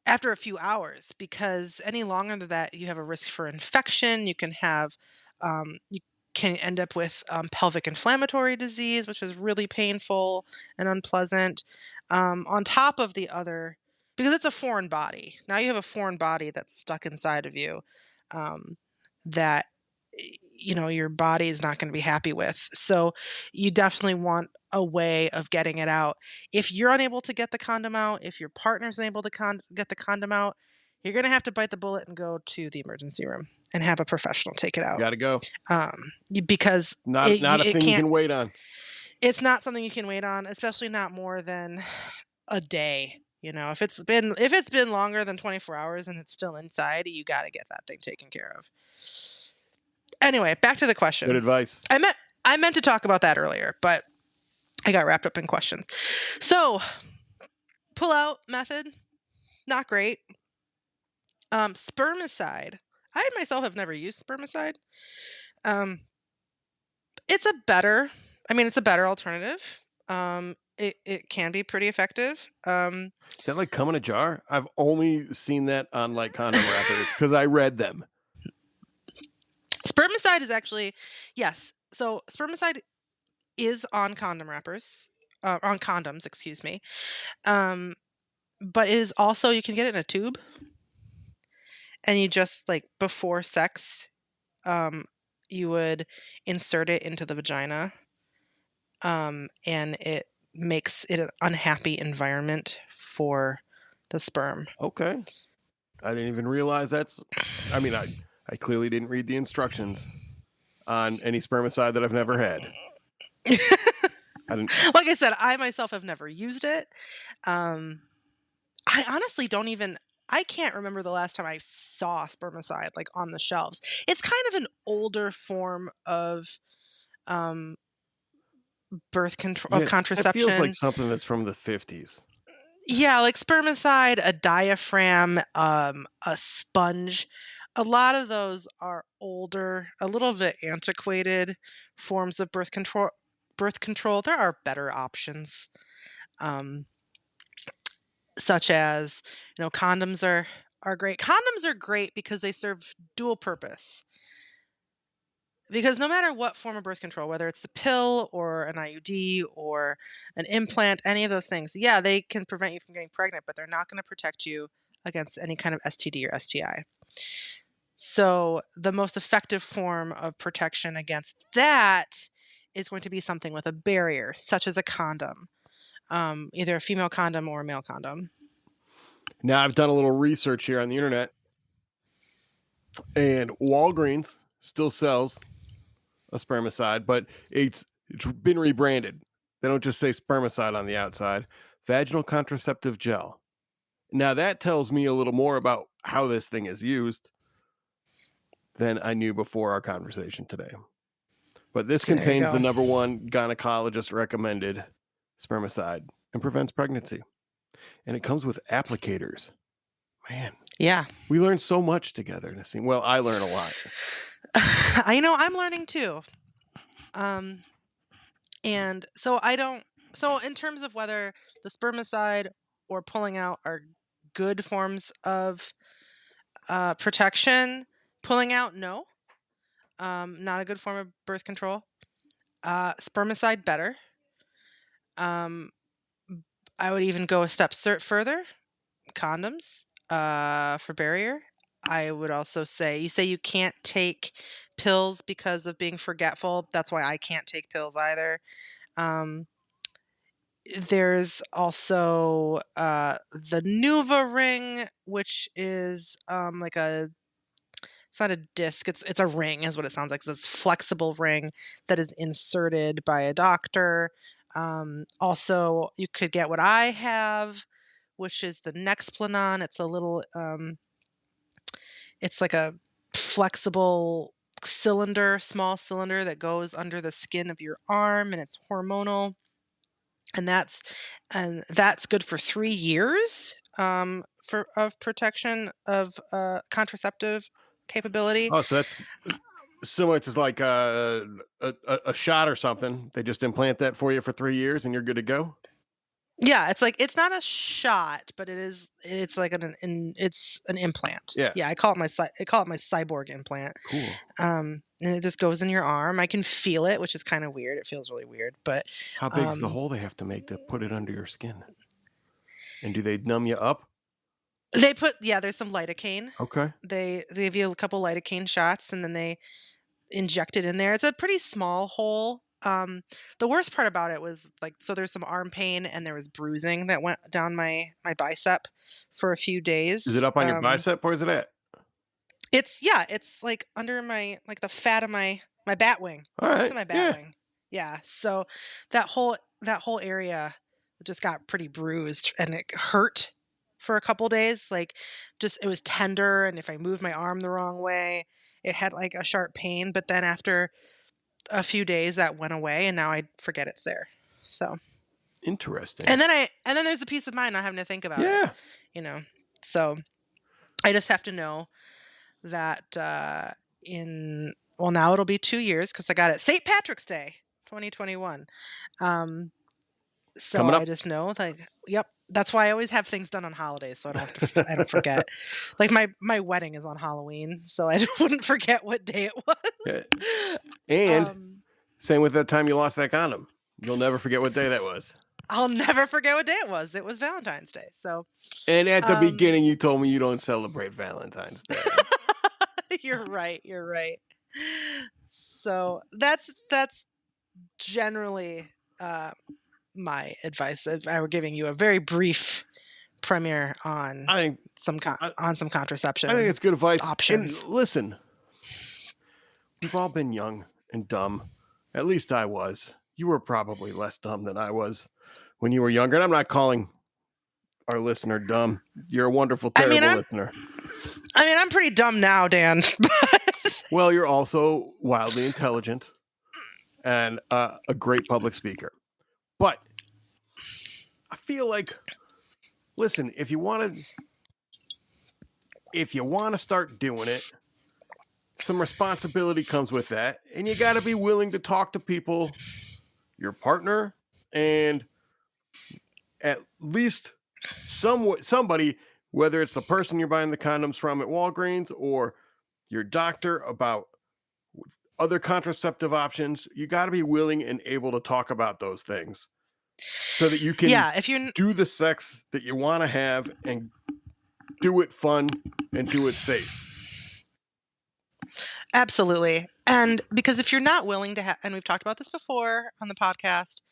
Speaker 2: after a few hours, because any longer than that, you have a risk for infection. You can end up with pelvic inflammatory disease, which is really painful and unpleasant. On top of the other, because it's a foreign body. Now you have a foreign body that's stuck inside of you, um, that your body is not going to be happy with. So you definitely want a way of getting it out. If you're unable to get the condom out, if your partner's unable to get the condom out, you're going to have to bite the bullet and go to the emergency room and have a professional take it out.
Speaker 1: Gotta go.
Speaker 2: Because
Speaker 1: Not a
Speaker 2: it
Speaker 1: thing you
Speaker 2: can't.
Speaker 1: can wait on.
Speaker 2: It's not something you can wait on, especially not more than a day. If it's been longer than 24 hours and it's still inside, you got to get that thing taken care of. Anyway, back to the question.
Speaker 1: Good advice.
Speaker 2: I meant to talk about that earlier, but I got wrapped up in questions. So, pull out method, not great. Spermicide. I myself have never used spermicide. It's a better alternative. It can be pretty effective.
Speaker 1: Is that like come in a jar? I've only seen that on like condom wrappers because I read them.
Speaker 2: Spermicide is actually, yes. So spermicide is on condom wrappers, on condoms, excuse me. But it is also, you can get it in a tube, and you just like before sex, you would insert it into the vagina, and it makes it an unhappy environment for the sperm.
Speaker 1: Okay. I didn't even realize I mean, I clearly didn't read the instructions on any spermicide that I've never had.
Speaker 2: Like I said, I myself have never used it. I honestly I can't remember the last time I saw spermicide like on the shelves. It's kind of an older form of birth control, of
Speaker 1: It feels like
Speaker 2: contraception.
Speaker 1: something that's from the 50s.
Speaker 2: Yeah, like spermicide, a diaphragm, a sponge. A lot of those are older, a little bit antiquated forms of birth control. There are better options, such as condoms are great. Condoms are great because they serve dual purpose. Because no matter what form of birth control, whether it's the pill or an IUD or an implant, any of those things, yeah, they can prevent you from getting pregnant, but they're not going to protect you against any kind of STD or STI. So the most effective form of protection against that is going to be something with a barrier, such as a condom, either a female condom or a male condom.
Speaker 1: Now, I've done a little research here on the internet, and Walgreens still sells a spermicide, but it's been rebranded. They don't just say spermicide on the outside. Vaginal contraceptive gel. Now, that tells me a little more about how this thing is used than I knew before our conversation today. But this contains the number one gynecologist recommended spermicide and prevents pregnancy. And it comes with applicators. Man.
Speaker 2: Yeah.
Speaker 1: We learned so much together, Naseem. Well, I learn a lot.
Speaker 2: I know, I'm learning too. And so in terms of whether the spermicide or pulling out are good forms of protection, pulling out, no. Not a good form of birth control. Spermicide, better. I would even go a step further. Condoms for barrier. I would also say, you can't take pills because of being forgetful. That's why I can't take pills either. There's also the Nuva ring, which is like a It's not a disc. It's a ring, is what it sounds like. It's this flexible ring that is inserted by a doctor. Also, you could get what I have, which is the Nexplanon. It's a little, it's like a flexible cylinder, small cylinder that goes under the skin of your arm, and it's hormonal. And that's good for 3 years, for of protection of, contraceptive capability.
Speaker 1: Oh, so that's similar to like a shot or something. They just implant that for you for 3 years, and you're good to go.
Speaker 2: Yeah, it's like it's not a shot, but it's like it's an implant.
Speaker 1: Yeah.
Speaker 2: Yeah, I call it my cyborg implant.
Speaker 1: Cool.
Speaker 2: And it just goes in your arm. I can feel it, which is kind of weird. It feels really weird, but
Speaker 1: How big's the hole they have to make to put it under your skin? And do they numb you up?
Speaker 2: there's some lidocaine.
Speaker 1: Okay.
Speaker 2: They give you a couple lidocaine shots, and then they inject it in there. It's a pretty small hole. The worst part about it was like, so there's some arm pain and there was bruising that went down my bicep for a few days.
Speaker 1: Is it up on your bicep? Where is it at?
Speaker 2: It's like under like the fat of my bat wing.
Speaker 1: All right.
Speaker 2: It's in my bat wing. Yeah. So that whole area just got pretty bruised, and it hurt for a couple days. Like, just, it was tender, and if I moved my arm the wrong way, it had like a sharp pain. But then after a few days, that went away, and now I forget it's there. So
Speaker 1: interesting.
Speaker 2: And then there's the peace of mind not having to think about it. So I just have to know that now it'll be 2 years, because I got it St. Patrick's Day 2021. So I just know, like, yep, that's why I always have things done on holidays, so I don't forget. Like my wedding is on Halloween, so I wouldn't forget what day it was.
Speaker 1: And same with that time you lost that condom. You'll never forget what day that was.
Speaker 2: I'll never forget what day it was. It was Valentine's Day. So,
Speaker 1: and at the beginning, you told me you don't celebrate Valentine's Day.
Speaker 2: You're right. So that's generally my advice. I were giving you a very brief premiere on some contraception.
Speaker 1: I think it's good advice.
Speaker 2: Options.
Speaker 1: And listen, we've all been young and dumb. At least I was. You were probably less dumb than I was when you were younger. And I'm not calling our listener dumb. You're a wonderful, terrible listener.
Speaker 2: I'm pretty dumb now, Dan.
Speaker 1: Well, you're also wildly intelligent and a great public speaker. But I feel like, listen, if you want to start doing it, some responsibility comes with that, and you got to be willing to talk to people, your partner, and at least somebody, whether it's the person you're buying the condoms from at Walgreens or your doctor, about other contraceptive options. You got to be willing and able to talk about those things so that you can do the sex that you want to have and do it fun and do it safe.
Speaker 2: Absolutely. And because if you're not willing to and we've talked about this before on the podcast,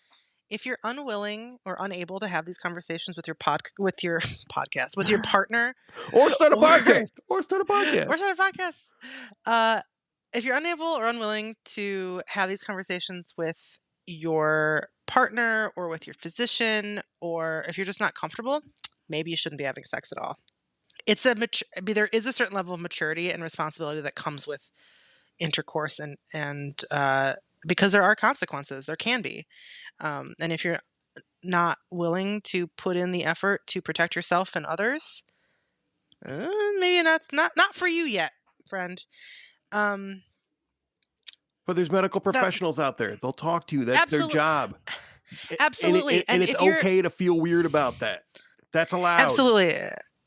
Speaker 2: if you're unwilling or unable to have these conversations with your partner,
Speaker 1: or start a podcast,
Speaker 2: if you're unable or unwilling to have these conversations with your partner or with your physician, or if you're just not comfortable, maybe you shouldn't be having sex at all. There is a certain level of maturity and responsibility that comes with intercourse, and because there are consequences, there can be. And if you're not willing to put in the effort to protect yourself and others, maybe that's not for you yet, friend.
Speaker 1: But there's medical professionals out there. They'll talk to you. That's their job.
Speaker 2: Absolutely.
Speaker 1: And it's okay to feel weird about that. That's allowed.
Speaker 2: Absolutely.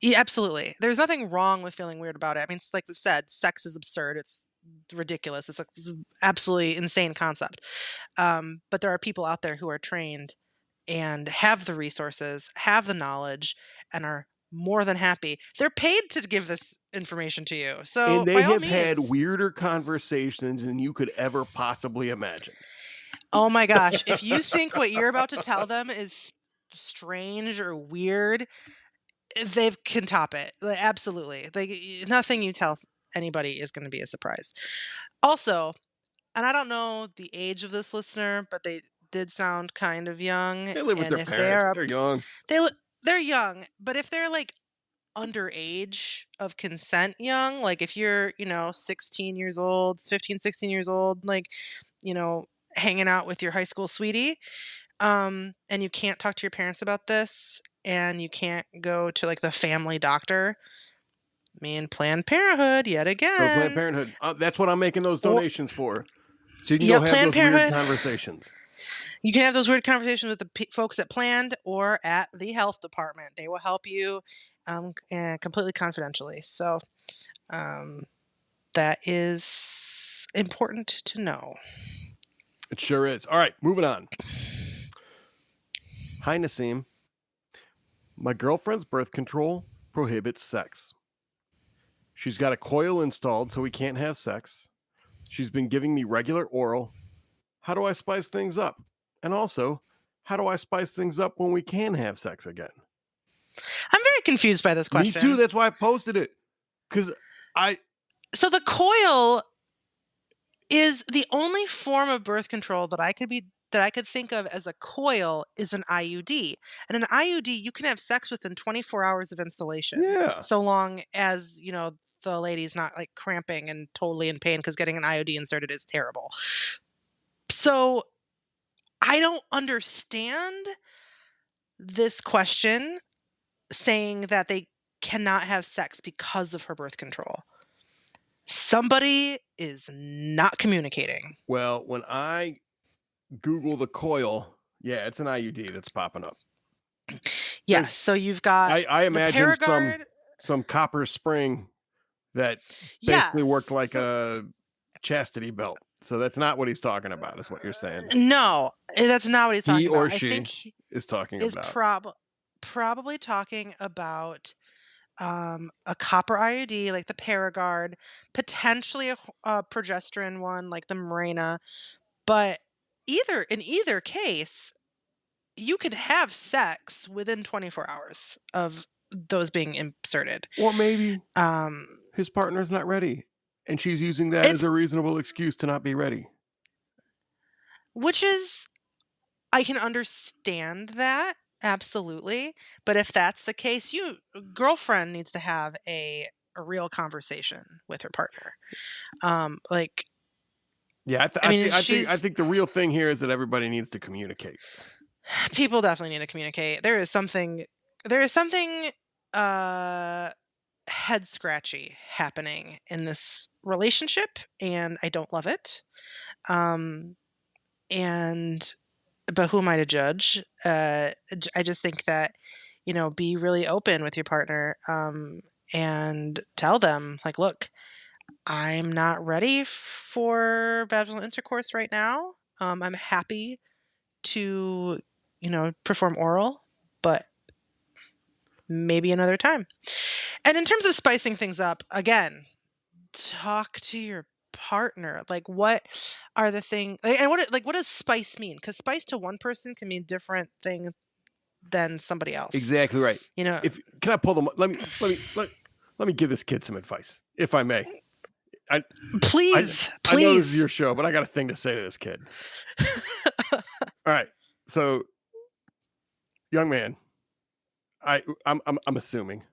Speaker 2: Yeah, absolutely. There's nothing wrong with feeling weird about it. I mean, it's like we've said, sex is absurd. It's ridiculous. It's an absolutely insane concept. But there are people out there who are trained and have the resources, have the knowledge, and are more than happy. They're paid to give this information to you. So
Speaker 1: and they have had weirder conversations than you could ever possibly imagine.
Speaker 2: Oh my gosh. If you think what you're about to tell them is strange or weird, they can top it. Like, absolutely. Like, nothing you tell anybody is going to be a surprise. Also, and I don't know the age of this listener, but they did sound kind of young.
Speaker 1: They live with
Speaker 2: And
Speaker 1: their
Speaker 2: if they
Speaker 1: parents.
Speaker 2: are,
Speaker 1: They're young.
Speaker 2: they're young, but if they're like underage of consent young, like if you're, 16 years old, 15, 16 years old, like, you know, hanging out with your high school sweetie, and you can't talk to your parents about this and you can't go to like the family doctor, me and Planned Parenthood yet
Speaker 1: Go Planned
Speaker 2: again.
Speaker 1: Parenthood. That's what I'm making those
Speaker 2: Or
Speaker 1: donations for. So you can go
Speaker 2: yeah,
Speaker 1: have
Speaker 2: Planned
Speaker 1: those weird
Speaker 2: Parenthood.
Speaker 1: conversations.
Speaker 2: You can have those weird conversations with the folks at Planned or at the health department. They will help you completely confidentially. So that is important to know.
Speaker 1: It sure is. All right, moving on. Hi, Naseem. My girlfriend's birth control prohibits sex. She's got a coil installed so we can't have sex. She's been giving me regular oral. How do I spice things up? And also, how do I spice things up when we can have sex again?
Speaker 2: I'm very confused by this
Speaker 1: Me
Speaker 2: question.
Speaker 1: too. That's why I posted it. Because
Speaker 2: So the coil is the only form of birth control that I could think of as a coil is an IUD. And an IUD you can have sex within 24 hours of installation.
Speaker 1: Yeah.
Speaker 2: So long as, the lady's not like cramping and totally in pain because getting an IUD inserted is terrible. So I don't understand this question saying that they cannot have sex because of her birth control. Somebody is not communicating.
Speaker 1: Well, when I Google the coil, yeah, it's an IUD that's popping up.
Speaker 2: Yes, so you've got
Speaker 1: I
Speaker 2: the
Speaker 1: imagine
Speaker 2: Paragard.
Speaker 1: some copper spring that basically worked
Speaker 2: Yes.
Speaker 1: like a chastity belt. So that's not what he's talking about, is what you're saying.
Speaker 2: No, that's not what he's
Speaker 1: He
Speaker 2: talking
Speaker 1: or
Speaker 2: about. I
Speaker 1: she
Speaker 2: think he
Speaker 1: is talking
Speaker 2: is
Speaker 1: about.
Speaker 2: probably talking about a copper IUD like the Paragard, potentially a progesterone one like the Mirena, but in either case, you could have sex within 24 hours of those being inserted.
Speaker 1: Or maybe
Speaker 2: Um,
Speaker 1: his partner's not ready and she's using that
Speaker 2: it's
Speaker 1: as a reasonable excuse to not be ready.
Speaker 2: which is I can understand that, absolutely, but if that's the case, girlfriend needs to have a real conversation with her partner. Like,
Speaker 1: Yeah,
Speaker 2: I mean,
Speaker 1: I think the real thing here is that everybody needs to communicate.
Speaker 2: people definitely need to communicate. There is something head scratchy happening in this relationship, and I don't love it. And but who am I to judge? I just think that, be really open with your partner, and tell them, like, look, I'm not ready for vaginal intercourse right now. I'm happy to, perform oral, but maybe another time. And in terms of spicing things up, again, talk to your partner. Like, what are the things, and what does spice mean? Because spice to one person can mean different thing than somebody else.
Speaker 1: Exactly right.
Speaker 2: You know,
Speaker 1: Can I pull them? Let me give this kid some advice, if I may.
Speaker 2: Please.
Speaker 1: I know this is your show, but I got a thing to say to this kid. All right. So, young man, I'm assuming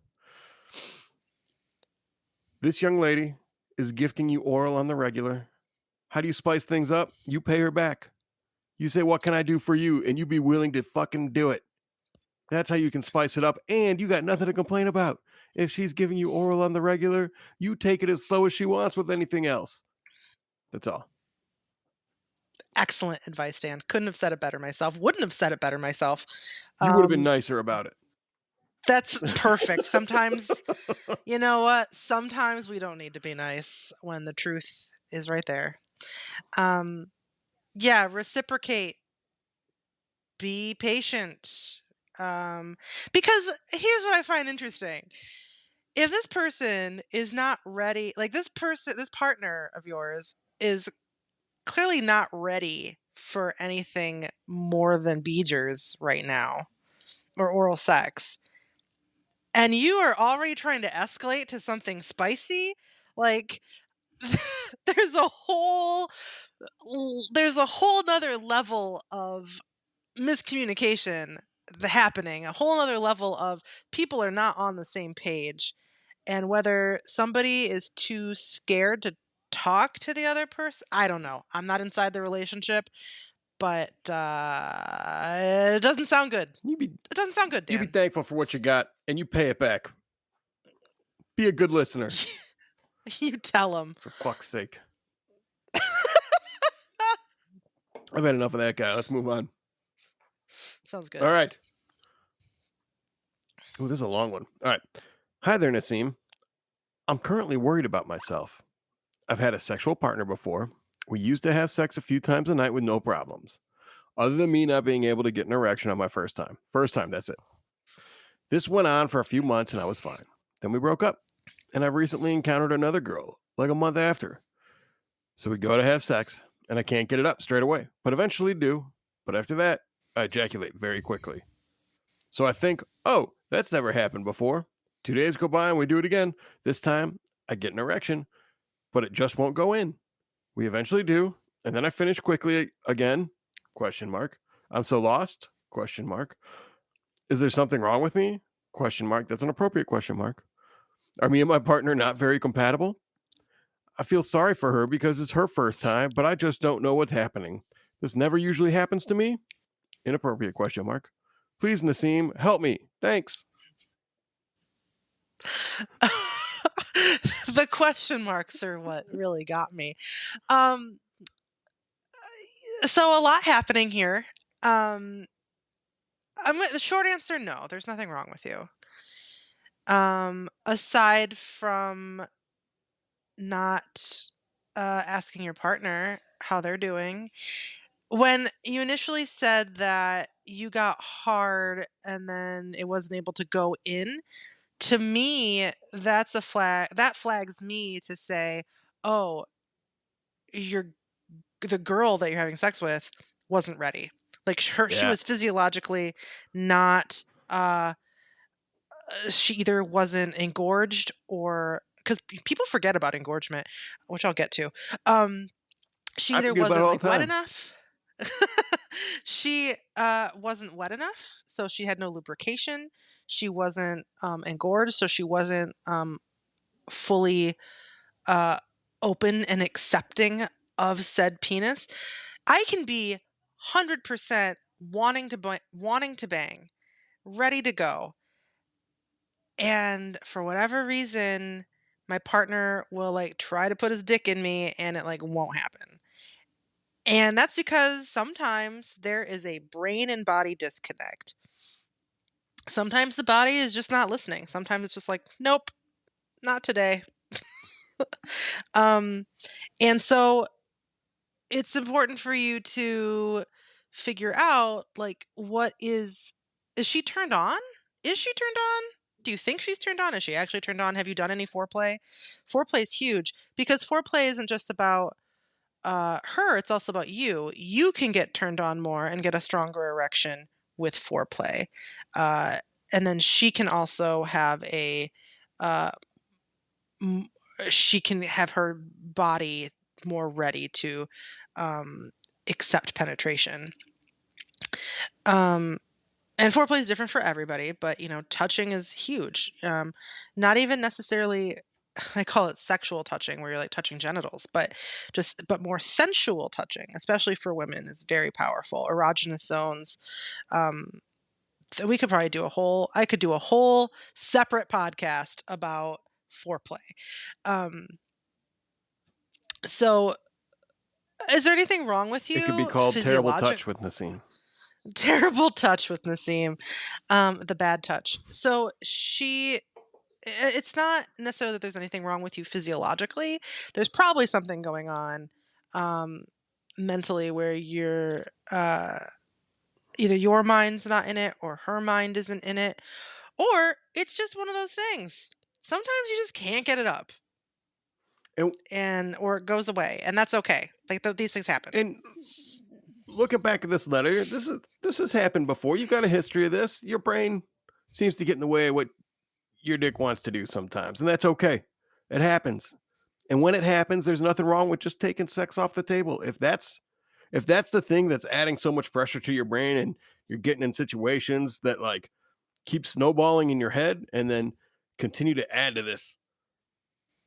Speaker 1: this young lady is gifting you oral on the regular. How do you spice things up? You pay her back. You say, "What can I do for you?" And you be willing to fucking do it. That's how you can spice it up, and you got nothing to complain about. If she's giving you oral on the regular, you take it as slow as she wants with anything else. That's all.
Speaker 2: Excellent advice, Dan. Couldn't have said it better myself. Wouldn't have said it better myself.
Speaker 1: You would have been nicer about it.
Speaker 2: That's perfect. Sometimes, you know what? Sometimes we don't need to be nice when the truth is right there. Yeah, reciprocate. Be patient. Because here's what I find interesting. If this person is not ready, like this partner of yours is clearly not ready for anything more than beegers right now or oral sex, and you are already trying to escalate to something spicy, Like, there's a whole there's a whole nother level of miscommunication happening, a whole nother level of people are not on the same page. And whether somebody is too scared to talk to the other person, I don't know. I'm not inside the relationship, but it doesn't sound good.
Speaker 1: You be
Speaker 2: It doesn't sound good,
Speaker 1: you be
Speaker 2: Dan.
Speaker 1: thankful for what you got, and you pay it back. Be a good listener,
Speaker 2: You tell him.
Speaker 1: for fuck's sake. I've had enough of that guy. Let's move on.
Speaker 2: Sounds good.
Speaker 1: All right. Oh, this is a long one. All right. Hi there, Naseem. I'm currently worried about myself. I've had a sexual partner before. We used to have sex a few times a night with no problems, other than me not being able to get an erection on my first time. First time, that's it. This went on for a few months and I was fine. Then we broke up, and I've recently encountered another girl, like a month after. So we go to have sex, and I can't get it up straight away, but eventually do. But after that, I ejaculate very quickly. So I think, oh, that's never happened before. 2 days go by and we do it again. This time, I get an erection, but it just won't go in. We eventually do, and then I finish quickly again? Question mark. I'm so lost? Question mark. Is there something wrong with me? Question mark. That's an appropriate question mark. Are me and my partner not very compatible? I feel sorry for her because it's her first time, but I just don't know what's happening. This never usually happens to me? Inappropriate question mark. Please, Naseem, help me. Thanks.
Speaker 2: The question marks are what really got me. Um, so a lot happening here. The short answer, no, there's nothing wrong with you. Aside from not asking your partner how they're doing. When you initially said that you got hard and then it wasn't able to go in, to me, that's a flag. That flags me to say, oh, you're the girl that you're having sex with wasn't ready. Like she
Speaker 1: Yeah.
Speaker 2: was physiologically not. She either wasn't engorged or because people forget about engorgement, which I'll get to. She
Speaker 1: I
Speaker 2: either
Speaker 1: forget about it
Speaker 2: wasn't
Speaker 1: all
Speaker 2: like
Speaker 1: the
Speaker 2: wet
Speaker 1: time.
Speaker 2: enough. She wasn't wet enough, so she had no lubrication. She wasn't engorged, so she wasn't fully uh, open and accepting of said penis. I can be 100% wanting to bang, ready to go, and for whatever reason, my partner will like try to put his dick in me, and it like won't happen. And that's because sometimes there is a brain and body disconnect. Sometimes the body is just not listening. Sometimes it's just like, nope, not today. Um, and so it's important for you to figure out like what is she turned on? Is she turned on? Do you think she's turned on? Is she actually turned on? Have you done any foreplay? Foreplay is huge because foreplay isn't just about her, it's also about you. You can get turned on more and get a stronger erection with foreplay. Uh, and then she can also have uh, m- she can have her body more ready to um, accept penetration. Um, and foreplay is different for everybody, but touching is huge. Not even necessarily, I call it sexual touching, where you're like touching genitals, but more sensual touching, especially for women, is very powerful. Erogenous zones. We could probably I could do a whole separate podcast about foreplay. Um, so is there anything wrong with
Speaker 1: It could be
Speaker 2: you
Speaker 1: called Terrible Touch with Naseem.
Speaker 2: Terrible touch with Naseem, the bad touch. So it's not necessarily that there's anything wrong with you physiologically. There's probably something going on mentally where you're either your mind's not in it or her mind isn't in it, or it's just one of those things. Sometimes you just can't get it up, or it goes away, and that's okay. Like these things happen.
Speaker 1: And looking back at this letter, this has happened before. You've got a history of this. Your brain seems to get in the way of what your dick wants to do sometimes, and that's okay. It happens. And when it happens, there's nothing wrong with just taking sex off the table. If that's the thing that's adding so much pressure to your brain and you're getting in situations that like keep snowballing in your head and then continue to add to this,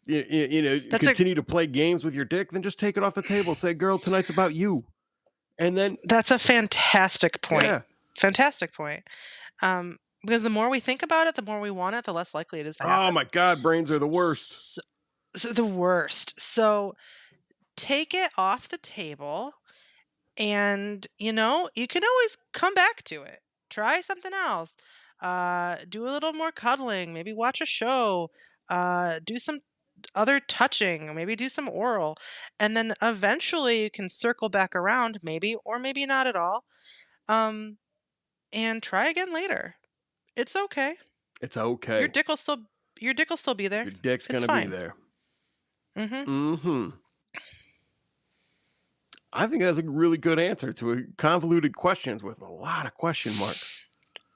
Speaker 2: That's a
Speaker 1: continue to play games with your dick, then just take it off the table. Say, girl, tonight's about you. And then,
Speaker 2: that's a fantastic point.
Speaker 1: yeah.
Speaker 2: Fantastic point. Because the more we think about it, the more we want it, the less likely it is to
Speaker 1: Oh
Speaker 2: happen.
Speaker 1: my God, brains are the worst.
Speaker 2: So the worst. So take it off the table, and you can always come back to it. Try something else. Do a little more cuddling. Maybe watch a show. Do some other touching. Maybe do some oral, and then eventually you can circle back around, maybe or maybe not at all. Um, and try again later. It's okay.
Speaker 1: It's
Speaker 2: Your
Speaker 1: okay.
Speaker 2: dick will still your dick will still be there.
Speaker 1: Your dick's
Speaker 2: It's
Speaker 1: going to be
Speaker 2: fine.
Speaker 1: there.
Speaker 2: Mhm.
Speaker 1: Mm-hmm. I think that's a really good answer to a convoluted questions with a lot of question marks.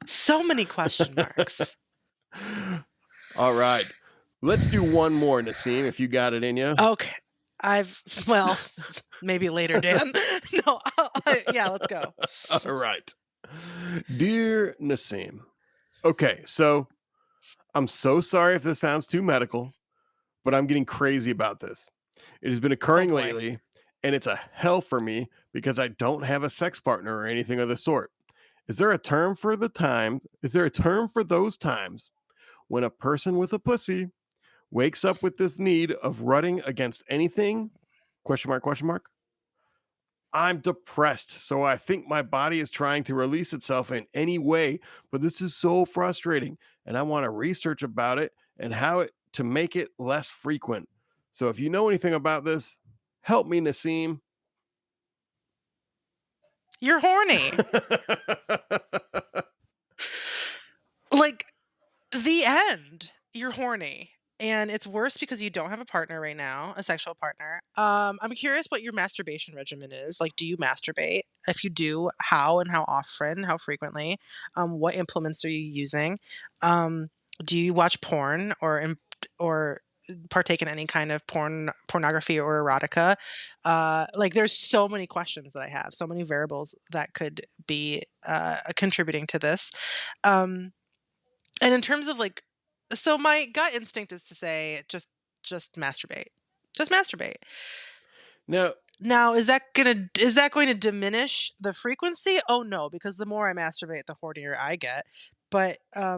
Speaker 2: So many question marks.
Speaker 1: All right. Let's do one more, Naseem, if you got it in you.
Speaker 2: Okay. Well, maybe later, Dan. No, yeah, let's go.
Speaker 1: All right. Dear Naseem. Okay, so I'm so sorry if this sounds too medical, but I'm getting crazy about this. It has been
Speaker 2: Oh
Speaker 1: occurring
Speaker 2: boy.
Speaker 1: lately, and it's a hell for me because I don't have a sex partner or anything of the sort. Is there a term for the time? Is there a term for those times when a person with a pussy wakes up with this need of rutting against anything? Question mark, question mark. I'm depressed, so I think my body is trying to release itself in any way, but this is so frustrating, and I want to research about it and how it to make it less frequent. So if you know anything about this, help me, Naseem.
Speaker 2: You're horny. Like, the end. You're horny. And it's worse because you don't have a partner right now, a sexual partner. I'm curious what your masturbation regimen is. Like, do you masturbate? If you do, how and how often, how frequently? What implements are you using? Do you watch porn or partake in any kind of pornography or erotica? Like, there's so many questions that I have, so many variables that could be contributing to this. Um, and in terms of like, so my gut instinct is to say just masturbate. Just masturbate.
Speaker 1: Now,
Speaker 2: Now, is that going to diminish the frequency? Oh no, because the more I masturbate, the hornier I get. But y-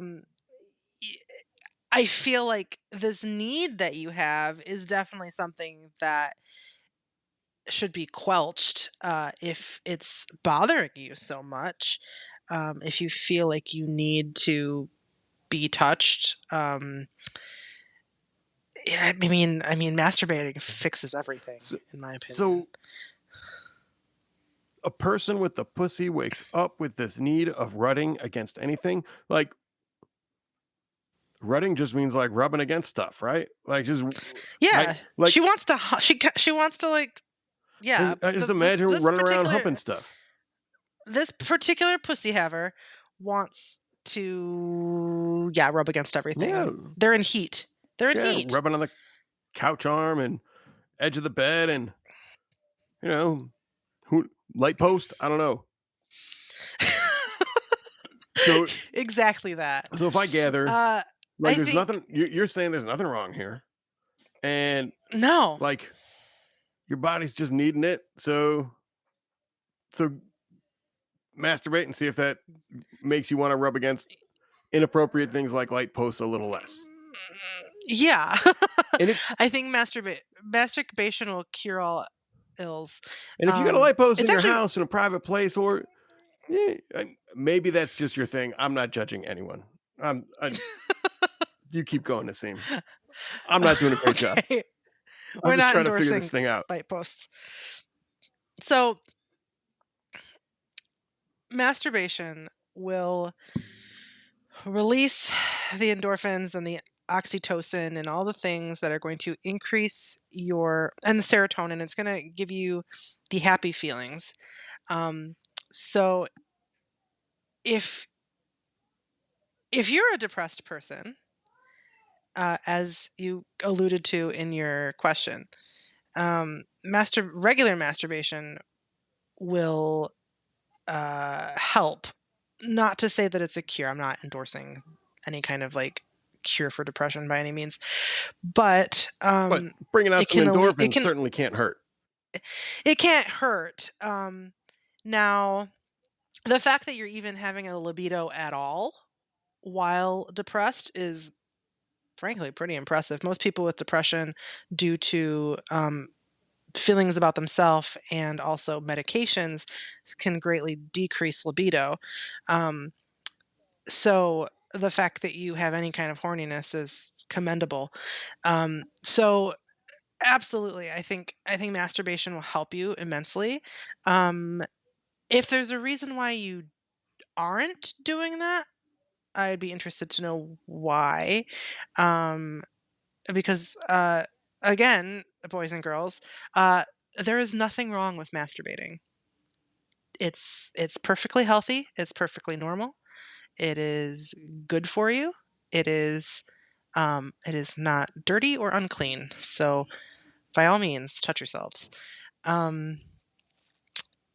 Speaker 2: I feel like this need that you have is definitely something that should be quelched if it's bothering you so much. If you feel like you need to be touched, yeah, I mean, masturbating fixes everything,
Speaker 1: so,
Speaker 2: in my opinion.
Speaker 1: so a person with a pussy wakes up with this need of rutting against anything. Like rutting just means like rubbing against stuff, right? Like just
Speaker 2: Yeah,
Speaker 1: like
Speaker 2: she wants to like, yeah,
Speaker 1: I
Speaker 2: but
Speaker 1: just imagine
Speaker 2: this
Speaker 1: running around humping stuff.
Speaker 2: particular pussy haver wants to, yeah, rub against
Speaker 1: Yeah,
Speaker 2: everything. They're in heat. They're in
Speaker 1: yeah,
Speaker 2: heat.
Speaker 1: rubbing on the couch arm and edge of the bed, and you know, who light post. I don't know. So,
Speaker 2: Exactly that.
Speaker 1: so if I gather,
Speaker 2: Uh,
Speaker 1: like,
Speaker 2: I
Speaker 1: there's
Speaker 2: think
Speaker 1: nothing. You're saying there's nothing wrong here, and
Speaker 2: no.
Speaker 1: like your body's just needing it. So masturbate and see if that makes you want to rub against inappropriate things like light posts a little less.
Speaker 2: Yeah.
Speaker 1: And if
Speaker 2: I think masturbation will cure all ills.
Speaker 1: you got a light post in
Speaker 2: It's
Speaker 1: your
Speaker 2: actually
Speaker 1: house in a private place, or maybe that's just your thing. I'm not judging anyone. You keep going, Naseem. I'm not doing a great job.
Speaker 2: okay.
Speaker 1: I'm
Speaker 2: We're
Speaker 1: just
Speaker 2: not
Speaker 1: trying to figure this
Speaker 2: endorsing
Speaker 1: thing out.
Speaker 2: light posts. So, masturbation will release the endorphins and the oxytocin and all the things that are going to increase and the serotonin. It's going to give you the happy feelings. So if you're a depressed person as you alluded to in your question. Regular masturbation will help. Not to say that it's a cure. I'm not endorsing any kind of like cure for depression by any means, but
Speaker 1: bringing out
Speaker 2: it
Speaker 1: some
Speaker 2: can
Speaker 1: endorphins certainly can't hurt.
Speaker 2: It can't hurt. Now, the fact that you're even having a libido at all while depressed is frankly pretty impressive. Most people with depression, due to feelings about themselves and also medications, can greatly decrease libido. So the fact that you have any kind of horniness is commendable. So absolutely, I think masturbation will help you immensely. If there's a reason why you aren't doing that, I'd be interested to know why. Because again, boys and girls, there is nothing wrong with masturbating. It's perfectly healthy. It's perfectly normal. It is good for you. It is not dirty or unclean. So by all means, touch yourselves.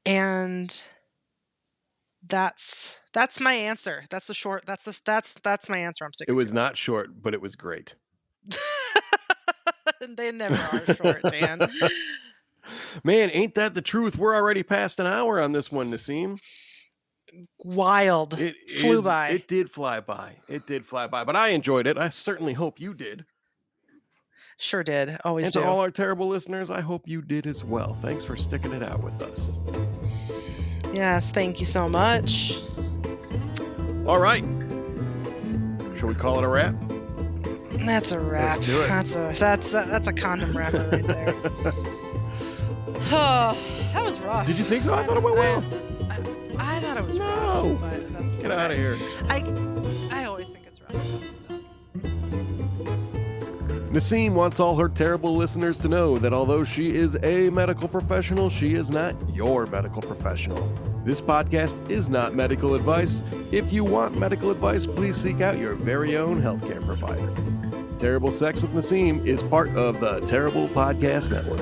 Speaker 2: And that's my answer. That's my answer. I'm sticking.
Speaker 1: It was not short, but it was great.
Speaker 2: They never are short, Dan.
Speaker 1: Man, ain't that the truth? We're already past an hour on this one, Naseem.
Speaker 2: Wild. It flew by.
Speaker 1: It did fly by. But I enjoyed it. I certainly hope you did.
Speaker 2: Sure did. Always
Speaker 1: and
Speaker 2: do.
Speaker 1: And to all our terrible listeners, I hope you did as well. Thanks for sticking it out with us.
Speaker 2: Yes, thank you so much.
Speaker 1: All right. Shall we call it a wrap?
Speaker 2: That's a wrap.
Speaker 1: Let's do it.
Speaker 2: That's a condom wrapper right there. Oh, that was rough.
Speaker 1: Did you think so? I thought it went well.
Speaker 2: I thought it was rough. But that's
Speaker 1: Get out of here.
Speaker 2: I always think it's rough. So.
Speaker 1: Naseem wants all her terrible listeners to know that although she is a medical professional, she is not your medical professional. This podcast is not medical advice. If you want medical advice, please seek out your very own healthcare provider. Terrible Sex with Naseem is part of the Terrible Podcast Network.